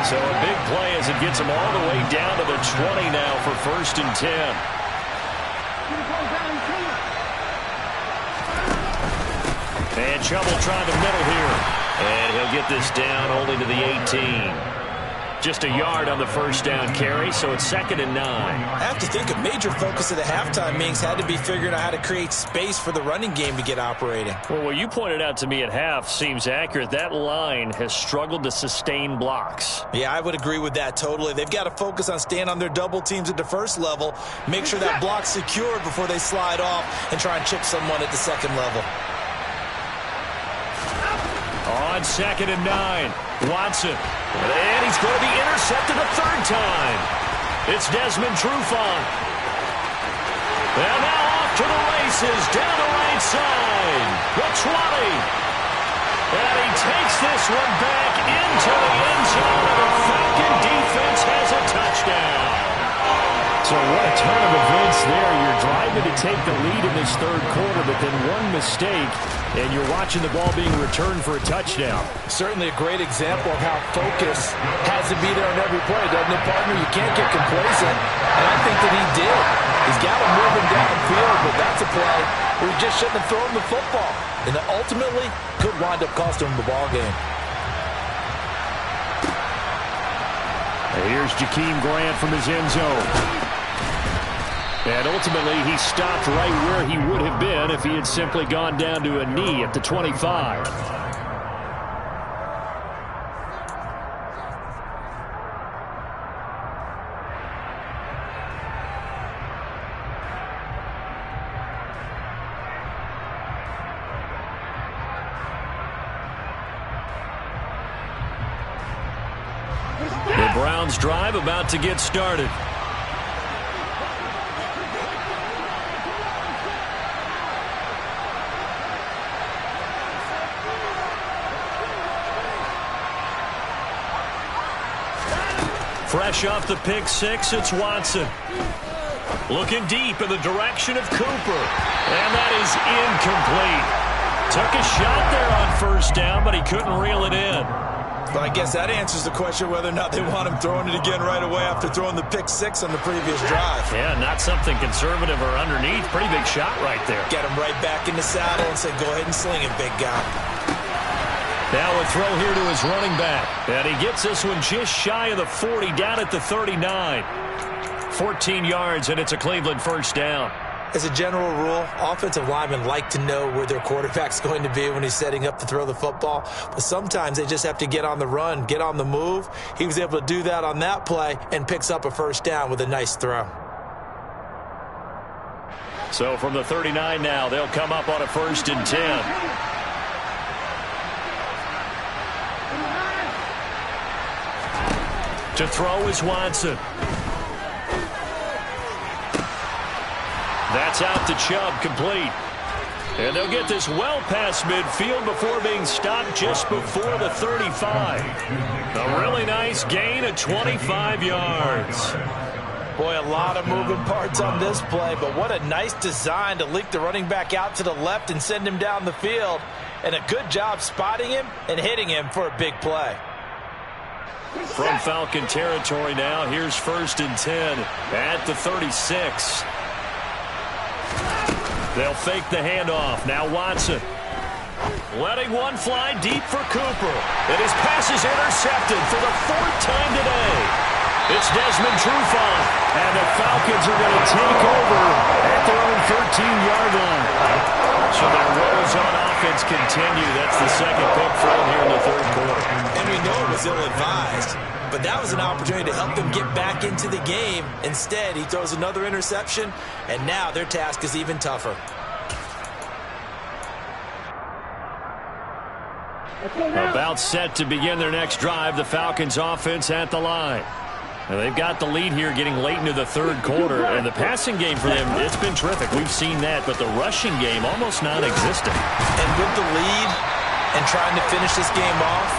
A: So a big play as it gets him all the way down to the 20 now for 1st and 10. And Chubb will try the middle here. And he'll get this down only to the 18. Just a yard on the 1st down carry, so it's 2nd and 9.
B: I have to think a major focus of the halftime meetings had to be figuring out how to create space for the running game to get operating.
A: Well, what you pointed out to me at half seems accurate. That line has struggled to sustain blocks.
B: Yeah, I would agree with that totally. They've got to focus on staying on their double teams at the first level, make sure that block's secured before they slide off and try and chip someone at the 2nd level.
A: On 2nd and 9, Watson. And he's going to be intercepted a 3rd time. It's Desmond Trufant. And now off to the races, down the right side. The 20. And he takes this one back into the end zone. And the Falcon defense has a touchdown. So what a turn of events there. You're driving to take the lead in this 3rd quarter, but then one mistake, and you're watching the ball being returned for a touchdown.
B: Certainly a great example of how focus has to be there on every play, doesn't it, partner? You can't get complacent, and I think that he did. He's got him moving downfield, but that's a play where he just shouldn't have thrown the football, and that ultimately could wind up costing him the ball game.
A: And here's Jakeem Grant from his end zone. And ultimately, he stopped right where he would have been if he had simply gone down to a knee at the 25. The Browns drive about to get started. Fresh off the pick six, it's Watson. Looking deep in the direction of Cooper. And that is incomplete. Took a shot there on 1st down, but he couldn't reel it in.
B: But I guess that answers the question whether or not they want him throwing it again right away after throwing the pick six on the previous drive.
A: Yeah, not something conservative or underneath. Pretty big shot right there.
B: Get him right back in the saddle and say, go ahead and sling it, big guy.
A: Now a throw here to his running back. And he gets this one just shy of the 40, down at the 39. 14 yards, and it's a Cleveland 1st down.
B: As a general rule, offensive linemen like to know where their quarterback's going to be when he's setting up to throw the football. But sometimes they just have to get on the run, get on the move. He was able to do that on that play and picks up a 1st down with a nice throw.
A: So from the 39 now, they'll come up on a 1st and 10. To throw is Watson. That's out to Chubb, complete. And they'll get this well past midfield before being stopped just before the 35. A really nice gain of 25 yards.
B: Boy, a lot of moving parts on this play, but what a nice design to leak the running back out to the left and send him down the field. And a good job spotting him and hitting him for a big play.
A: From Falcon territory now, here's 1st and 10 at the 36. They'll fake the handoff. Now Watson. Letting one fly deep for Cooper. And his pass is intercepted for the 4th time today. It's Desmond Trufant. And the Falcons are going to take over at their own 13-yard line. So their woes on offense continue. That's the second pick for them here in the 3rd quarter.
B: And we know it was ill-advised. But that was an opportunity to help them get back into the game. Instead, he throws another interception, and now their task is even tougher.
A: About set to begin their next drive, the Falcons offense at the line. Now they've got the lead here getting late into the 3rd quarter, and the passing game for them, it's been terrific. We've seen that, but the rushing game almost non-existent.
B: And with the lead and trying to finish this game off,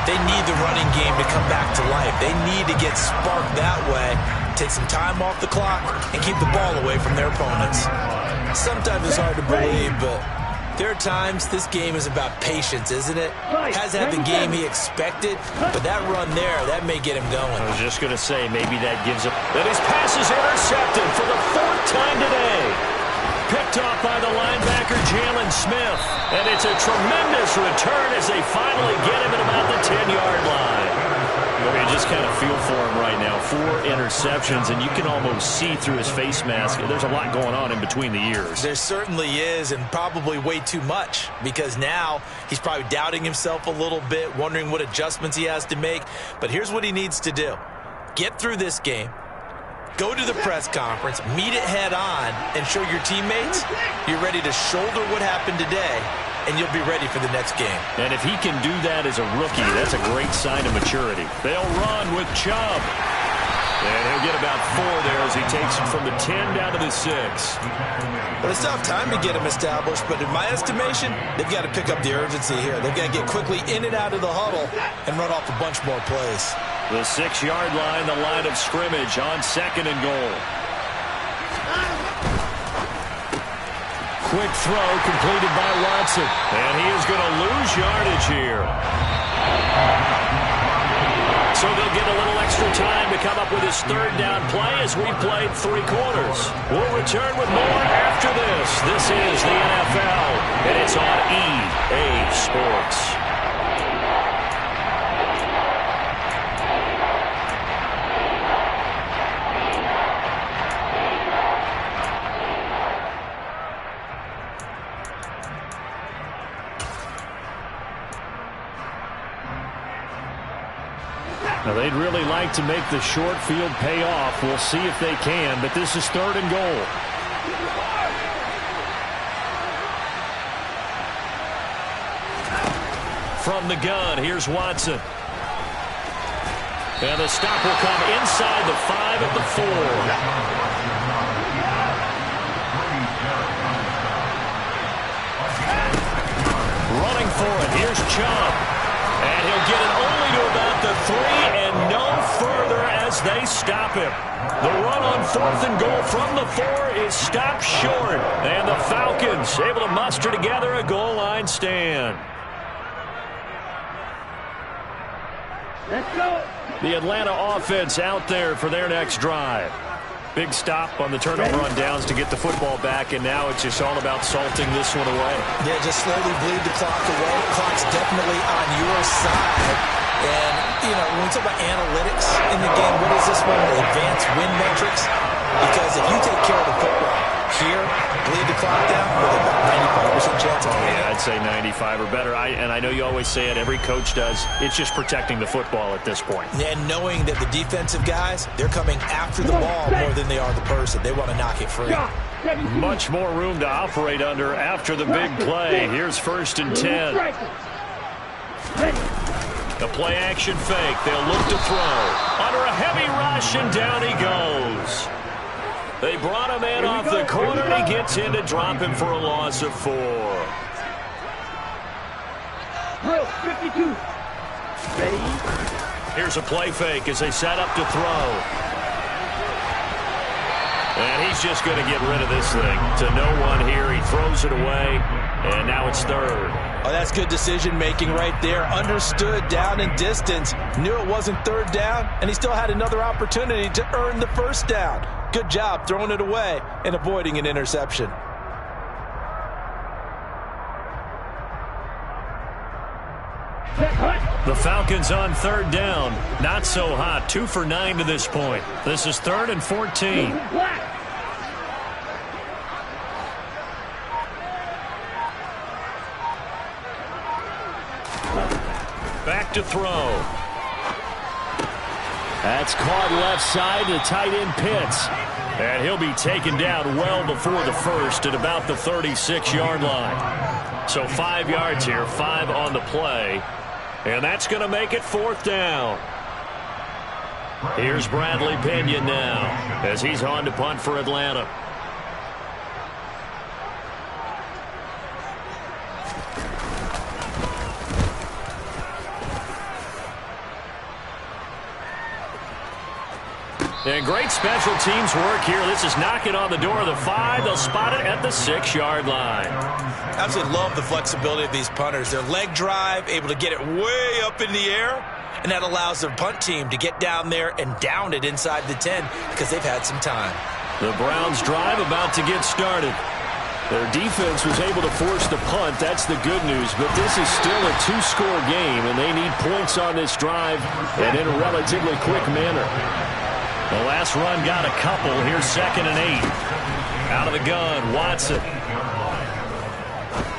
B: they need the running game to come back to life. They need to get sparked that way, take some time off the clock, and keep the ball away from their opponents. Sometimes it's hard to believe, but there are times this game is about patience, isn't it? Has had the game he expected, but that run there, that may get him going.
A: I was just going to say, maybe that gives him. That his pass is intercepted for the 4th time today. Picked off by the linebacker, Jalen Smith. And it's a tremendous return as they finally get him at about the 10-yard line. You just kind of feel for him right now. 4 interceptions, and you can almost see through his face mask. There's a lot going on in between the ears.
B: There certainly is, and probably way too much, because now he's probably doubting himself a little bit, wondering what adjustments he has to make. But here's what he needs to do. Get through this game. Go to the press conference, meet it head on, and show your teammates you're ready to shoulder what happened today, and you'll be ready for the next game.
A: And if he can do that as a rookie, that's a great sign of maturity. They'll run with Chubb. And he'll get about 4 there as he takes it from the 10 down to the 6.
B: But it's tough time to get him established, but in my estimation, they've got to pick up the urgency here. They've got to get quickly in and out of the huddle and run off a bunch more plays.
A: The 6-yard line, the line of scrimmage on 2nd and goal. Quick throw completed by Watson. And he is going to lose yardage here. So they'll get a little extra time to come up with his 3rd down play as we played 3 quarters. We'll return with more after this. This is the NFL, and it's on EA Sports. Now, they'd really like to make the short field pay off. We'll see if they can, but this is 3rd and goal. From the gun, here's Watson. And the stop will come inside the 5 at the 4. Running for it, here's Chubb. And he'll get it only to about the 3 and no further as they stop him. The run on 4th and goal from the 4 is stopped short. And the Falcons able to muster together a goal line stand.
D: Let's go.
A: The Atlanta offense out there for their next drive. Big stop on the turnover on downs to get the football back, and now it's just all about salting this one away.
B: Yeah, just slowly bleed the clock away. Clock's definitely on your side. And, you know, when we talk about analytics in the game, what is this one? The advanced win metrics? Because if you take care of the football here, bleed the clock down, with about 95% chance of winning.
A: Yeah, I'd say 95 or better. And I know you always say it, every coach does. It's just protecting the football at this point.
B: And knowing that the defensive guys, they're coming after the ball more than they are the person. They want to knock it free.
A: Much more room to operate under after the big play. Here's 1st and 10. The play action fake. They'll look to throw. Under a heavy rush, and down he goes. They brought him in off the corner, and he gets in to drop him for a loss of 4.
D: 52.
A: Here's a play fake as they set up to throw. And he's just going to get rid of this thing. To no one here. He throws it away, and now it's 3rd.
B: Oh, that's good decision-making right there. Understood down and distance. Knew it wasn't 3rd down, and he still had another opportunity to earn the 1st down. Good job throwing it away and avoiding an interception.
A: The Falcons on third down. Not so hot. 2 for 9 to this point. This is 3rd and 14. Back to throw. That's caught left side to tight end Pitts. And he'll be taken down well before the first at about the 36-yard line. So 5 yards here, 5 on the play. And that's going to make it 4th down. Here's Bradley Pinion now as he's on to punt for Atlanta. And great special teams work here. This is knocking on the door of the 5. They'll spot it at the 6-yard line.
B: Absolutely love the flexibility of these punters. Their leg drive, able to get it way up in the air, and that allows their punt team to get down there and down it inside the 10 because they've had some time.
A: The Browns drive about to get started. Their defense was able to force the punt. That's the good news. But this is still a 2-score game, and they need points on this drive and in a relatively quick manner. The last run got a couple. Here's 2nd and 8. Out of the gun, Watson.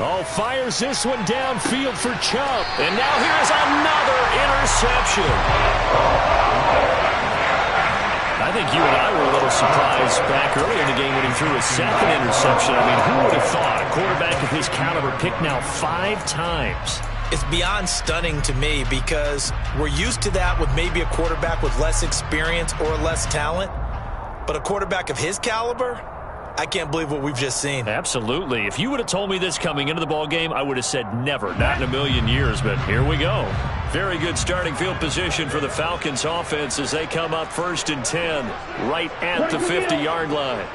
A: Oh, fires this one downfield for Chubb. And now here's another interception. I think you and I were a little surprised back earlier in the game when he threw his 2nd interception. I mean, who would have thought a quarterback of his caliber picked now 5 times?
B: It's beyond stunning to me because we're used to that with maybe a quarterback with less experience or less talent. But a quarterback of his caliber, I can't believe what we've just seen.
A: Absolutely. If you would have told me this coming into the ball game, I would have said never, not in a million years. But here we go. Very good starting field position for the Falcons offense as they come up 1st and 10, right at the 50-yard line.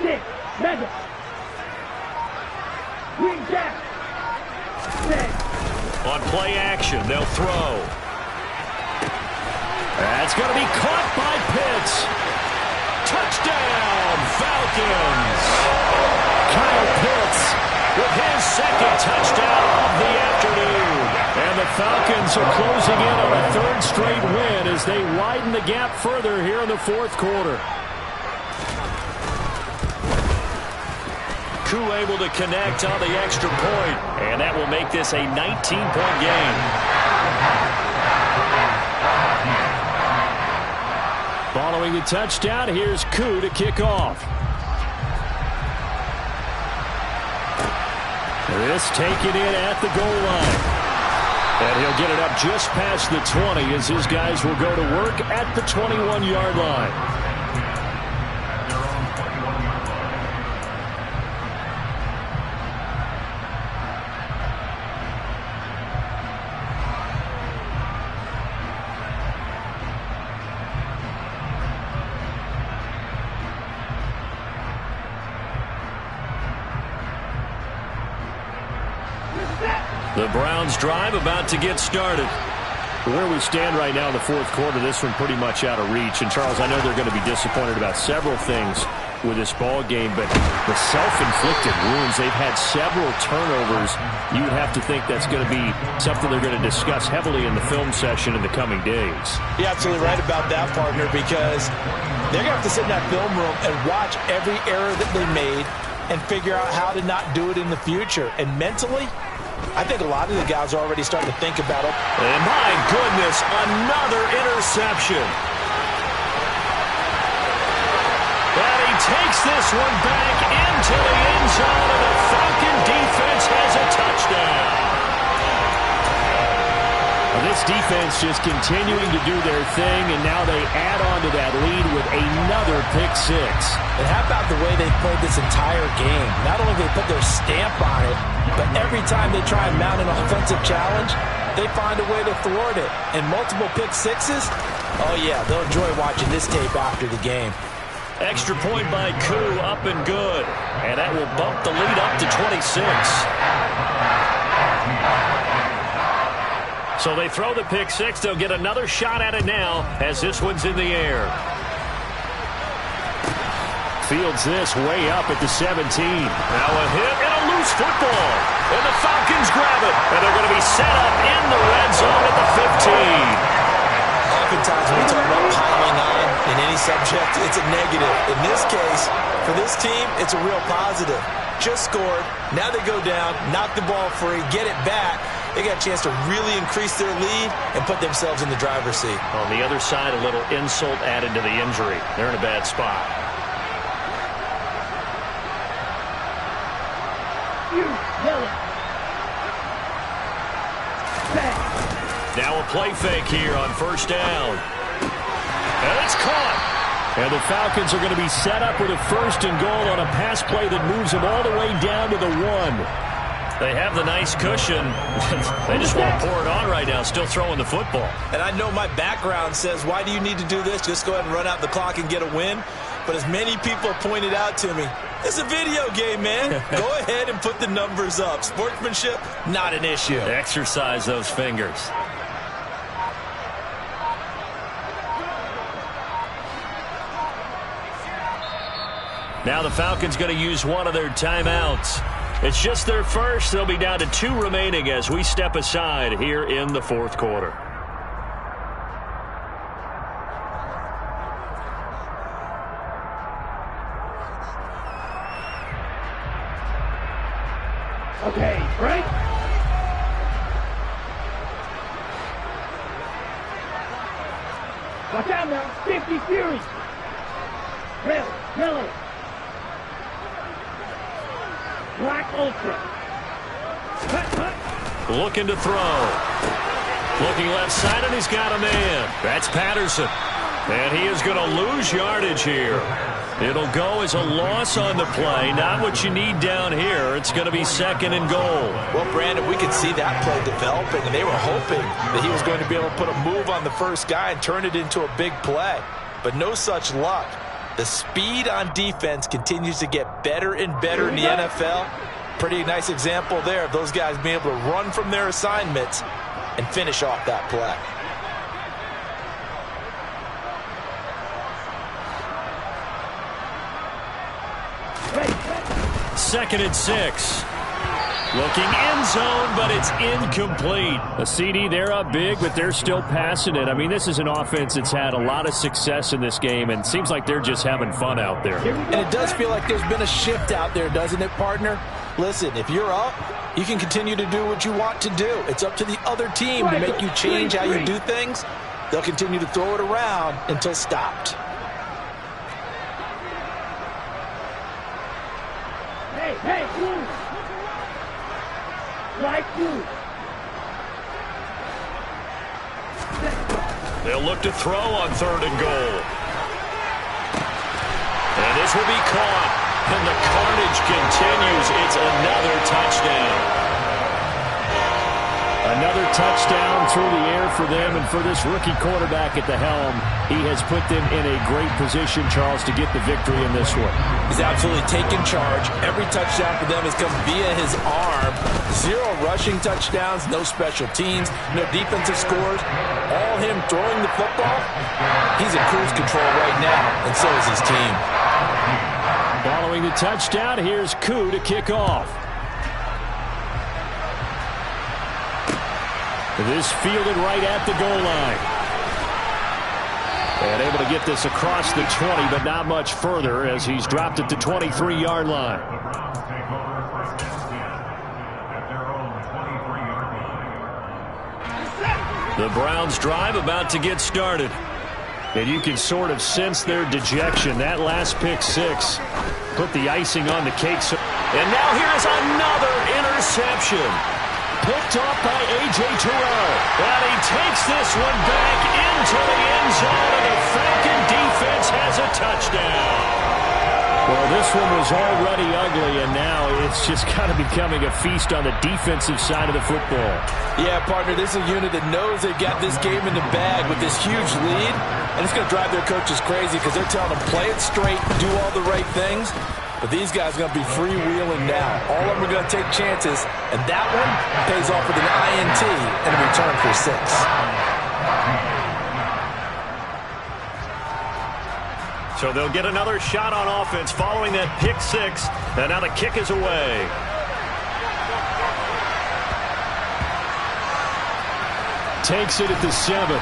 A: On play action, they'll throw. That's going to be caught by Pitts. Touchdown, Falcons. Kyle Pitts with his 2nd touchdown of the afternoon. And the Falcons are closing in on a 3rd straight win as they widen the gap further here in the 4th quarter. Koo able to connect on the extra point, and that will make this a 19-point game. Following the touchdown, here's Koo to kick off. This taken in at the goal line. And he'll get it up just past the 20 as his guys will go to work at the 21-yard line. The Browns drive about to get started. Where we stand right now in the 4th quarter, this one pretty much out of reach. And, Charles, I know they're going to be disappointed about several things with this ball game, but the self-inflicted wounds, they've had several turnovers. You would have to think that's going to be something they're going to discuss heavily in the film session in the coming days.
B: You're absolutely right about that, partner, because they're going to have to sit in that film room and watch every error that they made and figure out how to not do it in the future. And mentally, I think a lot of the guys are already starting to think about it.
A: And my goodness, another interception. And he takes this one back into the end zone, and the Falcon defense has a touchdown. This defense just continuing to do their thing, and now they add on to that lead with another pick 6.
B: And how about the way they've played this entire game? Not only they put their stamp on it, but every time they try and mount an offensive challenge, they find a way to thwart it. And multiple pick 6s, oh yeah, they'll enjoy watching this tape after the game.
A: Extra point by Koo, up and good. And that will bump the lead up to 26. So they throw the pick 6. They'll get another shot at it now as this one's in the air. Fields this way up at the 17. Now a hit and a loose loose football. And the Falcons grab it. And they're going to be set up in the red zone at the 15.
B: Oftentimes when we talk about piling on in any subject, it's a negative. In this case, for this team, it's a real positive. Just scored. Now they go down, knock the ball free, get it back. They got a chance to really increase their lead and put themselves in the driver's seat.
A: On the other side, a little insult added to the injury. They're in a bad spot. Now a play fake here on first down. And it's caught. And the Falcons are going to be set up with a first and goal on a pass play that moves them all the way down to the 1. They have the nice cushion. They just won't pour it on right now, still throwing the football.
B: And I know my background says, why do you need to do this? Just go ahead and run out the clock and get a win. But as many people pointed out to me, it's a video game, man. Go ahead and put the numbers up. Sportsmanship, not an issue.
A: Exercise those fingers. Now the Falcons going to use one of their timeouts. It's just their first. They'll be down to 2 remaining as we step aside here in the fourth quarter.
D: Okay, break. Watch out now. 50 Fury. Miller. Black Ultra.
A: Looking to throw. Looking left side, and he's got a man. That's Patterson. And he is going to lose yardage here. It'll go as a loss on the play. Not what you need down here. It's going to be second and goal.
B: Well, Brandon, we could see that play developing, and they were hoping that he was going to be able to put a move on the first guy and turn it into a big play. But no such luck. The speed on defense continues to get better and better in the NFL. Pretty nice example there of those guys being able to run from their assignments and finish off that play.
A: Second and 6. Looking end zone, but it's incomplete. A CD, they're up big, but they're still passing it. I mean, this is an offense that's had a lot of success in this game, and it seems like they're just having fun out there.
B: And it does feel like there's been a shift out there, doesn't it, partner? Listen, if you're up, you can continue to do what you want to do. It's up to the other team to make you change how you do things. They'll continue to throw it around until stopped.
D: Hey, move. Like you.
A: They'll look to throw on third and goal. And this will be caught. And the carnage continues. It's another touchdown. Another touchdown through the air for them, and for this rookie quarterback at the helm, he has put them in a great position, Charles, to get the victory in this one.
B: He's absolutely taken charge. Every touchdown for them has come via his arm. 0 rushing touchdowns, no special teams, no defensive scores. All him throwing the football. He's in cruise control right now, and so is his team.
A: Following the touchdown, here's Koo to kick off. This fielded right at the goal line. And able to get this across the 20, but not much further as he's dropped it to 23-yard line. The Browns drive about to get started. And you can sort of sense their dejection. That last pick 6 put the icing on the cake. And now here is another interception. Picked off by A.J. Terrell. And he takes this one back into the end zone, and the Falcon defense has a touchdown. Well, this one was already ugly, and now it's just kind of becoming a feast on the defensive side of the football.
B: Yeah, partner, this is a unit that knows they've got this game in the bag with this huge lead, and it's going to drive their coaches crazy because they're telling them play it straight, do all the right things. But these guys are going to be freewheeling now. All of them are going to take chances, and that one pays off with an INT and a return for 6.
A: So they'll get another shot on offense following that pick 6, and now the kick is away. Takes it at the 7.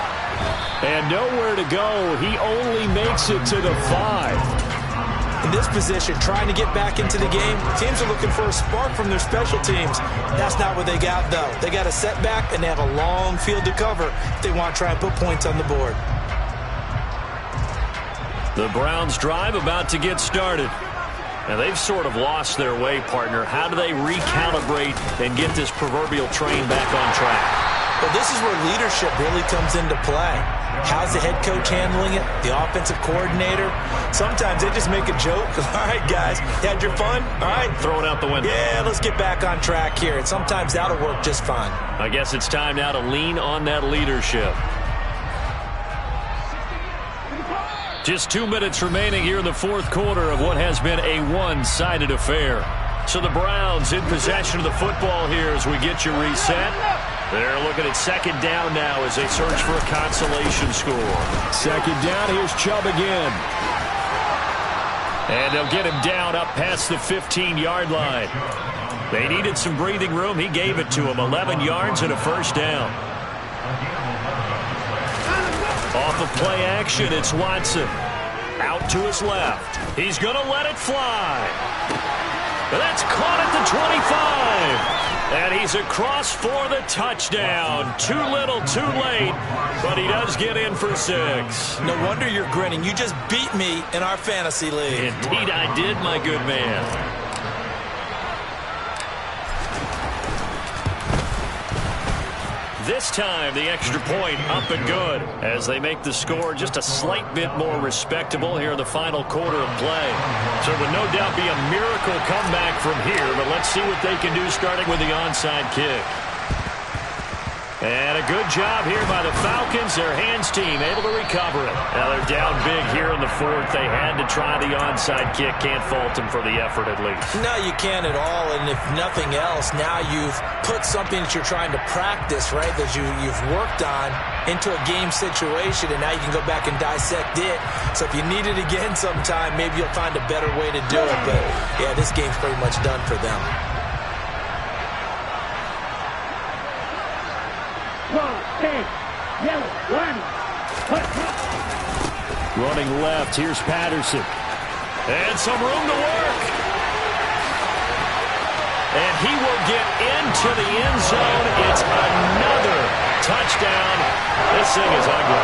A: And nowhere to go. He only makes it to the 5.
B: In this position, trying to get back into the game, teams are looking for a spark from their special teams. That's not what they got, though. They got a setback, and they have a long field to cover if they want to try and put points on the board.
A: The Browns drive about to get started. And they've sort of lost their way, partner. How do they recalibrate and get this proverbial train back on track?
B: Well, this is where leadership really comes into play. How's the head coach handling it? The offensive coordinator? Sometimes they just make a joke. All right, guys, you had your fun? All right.
A: Throw it out the window.
B: Yeah, let's get back on track here. And sometimes that'll work just fine.
A: I guess it's time now to lean on that leadership. Just 2 minutes remaining here in the fourth quarter of what has been a one-sided affair. So the Browns in possession of the football here as we get you reset. They're looking at second down now as they search for a consolation score. Second down, here's Chubb again. And they'll get him down up past the 15-yard line. They needed some breathing room. He gave it to him. 11 yards and a first down. Off of play action, it's Watson. Out to his left. He's going to let it fly. That's caught at the 25. And he's across for the touchdown. Too little, too late. But he does get in for 6.
B: No wonder you're grinning. You just beat me in our fantasy league.
A: Indeed I did, my good man. This time, the extra point up and good as they make the score just a slight bit more respectable here in the final quarter of play. So it would no doubt be a miracle comeback from here, but let's see what they can do starting with the onside kick. And a good job here by the Falcons. Their hands team able to recover it. Now they're down big here in the fourth. They had to try the onside kick. Can't fault them for the effort at least.
B: No, you can't at all. And if nothing else, now you've put something that you're trying to practice, right, that you've worked on into a game situation, and now you can go back and dissect it. So if you need it again sometime, maybe you'll find a better way to do it. But, yeah, this game's pretty much done for them.
A: Running left, here's Patterson. And some room to work. And he will get into the end zone. It's another touchdown. This thing is ugly.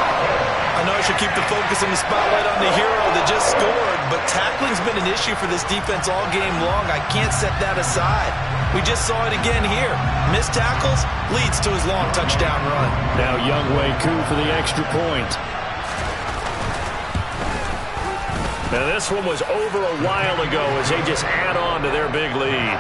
B: I know I should keep the focus and the spotlight on the hero that just scored, but tackling's been an issue for this defense all game long. I can't set that aside. We just saw it again here. Missed tackles leads to his long touchdown run.
A: Now Younghoe Koo for the extra point. Now this one was over a while ago as they just add on to their big lead.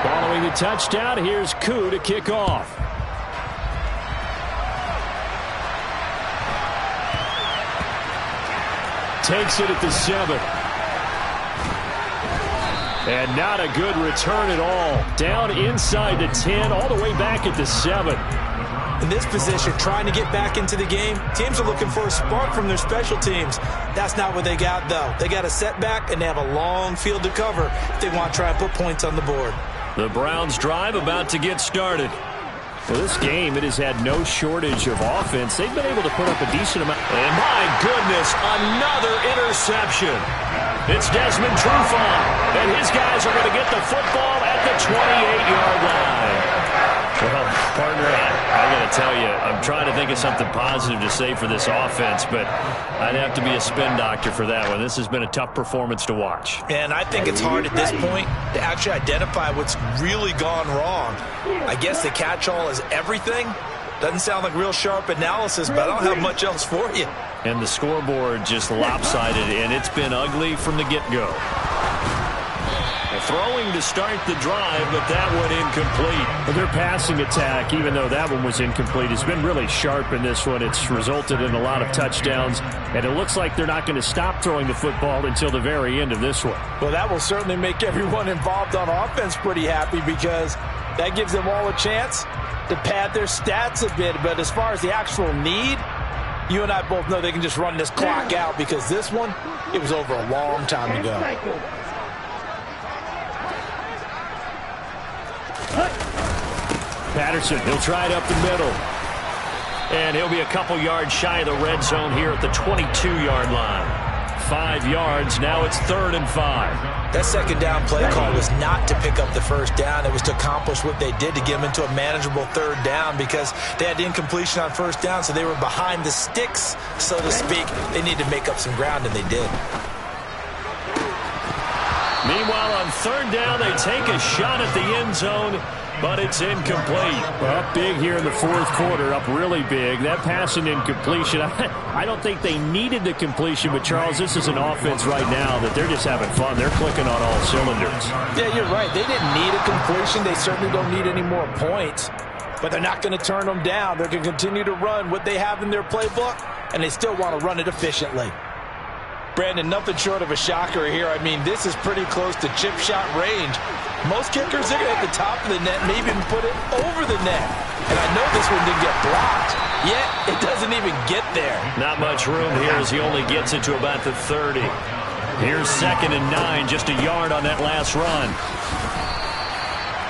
A: Following the touchdown, here's Koo to kick off. Takes it at the 7. And not a good return at all. Down inside the 10, all the way back at the 7.
B: In this position, trying to get back into the game, teams are looking for a spark from their special teams. That's not what they got, though. They got a setback, and they have a long field to cover if they want to try and put points on the board.
A: The Browns drive about to get started. Well, this game, it has had no shortage of offense. They've been able to put up a decent amount. And my goodness, another interception. It's Desmond Trufant, and his guys are going to get the football at the 28-yard line. Well, partner, I got to tell you, I'm trying to think of something positive to say for this offense, but I'd have to be a spin doctor for that one. This has been a tough performance to watch.
B: And I think it's hard at this point to actually identify what's really gone wrong. I guess the catch-all is everything. Doesn't sound like real sharp analysis, but I don't have much else for you.
A: And the scoreboard just lopsided, and it's been ugly from the get-go. Throwing to start the drive, but that one incomplete. Well, their passing attack, even though that one was incomplete, has been really sharp in this one. It's resulted in a lot of touchdowns, and it looks like they're not going to stop throwing the football until the very end of this one.
B: Well, that will certainly make everyone involved on offense pretty happy because that gives them all a chance to pad their stats a bit. But as far as the actual need, you and I both know they can just run this clock out because this one, it was over a long time ago.
A: Patterson, he'll try it up the middle. And he'll be a couple yards shy of the red zone here at the 22-yard line. 5 yards, now it's 3rd and 5.
B: That second down play call was not to pick up the first down. It was to accomplish what they did, to get them into a manageable 3rd down, because they had incompletion on first down, so they were behind the sticks, so to speak. They needed to make up some ground, and they did.
A: Meanwhile, on 3rd down, they take a shot at the end zone, but it's incomplete. Up big here in the 4th quarter, up really big. That pass and incompletion, I don't think they needed the completion, but Charles, this is an offense right now that they're just having fun. They're clicking on all cylinders.
B: Yeah, you're right. They didn't need a completion. They certainly don't need any more points, but they're not going to turn them down. They're going to continue to run what they have in their playbook, and they still want to run it efficiently. Brandon, nothing short of a shocker here. I mean, this is pretty close to chip shot range. Most kickers, they're going to hit the top of the net, maybe even put it over the net. And I know this one didn't get blocked, yet it doesn't even get there.
A: Not much room here as he only gets it to about the 30. Here's 2nd and 9, just a yard on that last run.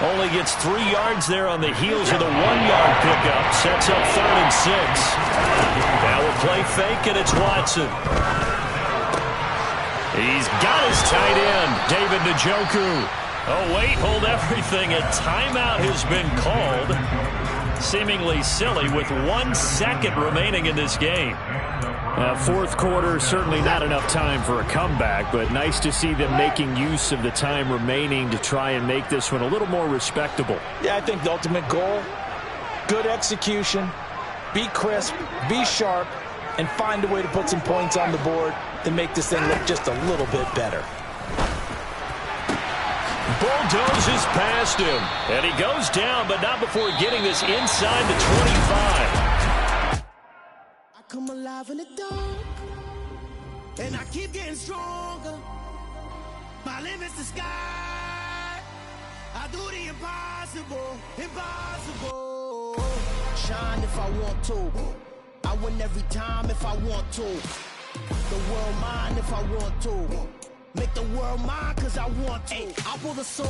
A: Only gets 3 yards there on the heels of the 1-yard pickup. Sets up 3rd and 6. Now we'll play fake, and it's Watson. He's got his tight end, David Njoku. Oh, wait, hold everything. A timeout has been called. Seemingly silly with 1 second remaining in this game. 4th quarter, certainly not enough time for a comeback, but nice to see them making use of the time remaining to try and make this one a little more respectable.
B: Yeah, I think the ultimate goal, good execution, be crisp, be sharp, and find a way to put some points on the board to make this thing look just a little bit better.
A: Bulldozes past him, and he goes down, but not before getting this inside the 25.
E: I come alive in the dark, and I keep getting stronger. My limit's the sky. I do the impossible, impossible. Shine if I want to. I win every time if I want to. The world mine if I want to. Make the world mine cause I want to. I pull the sword.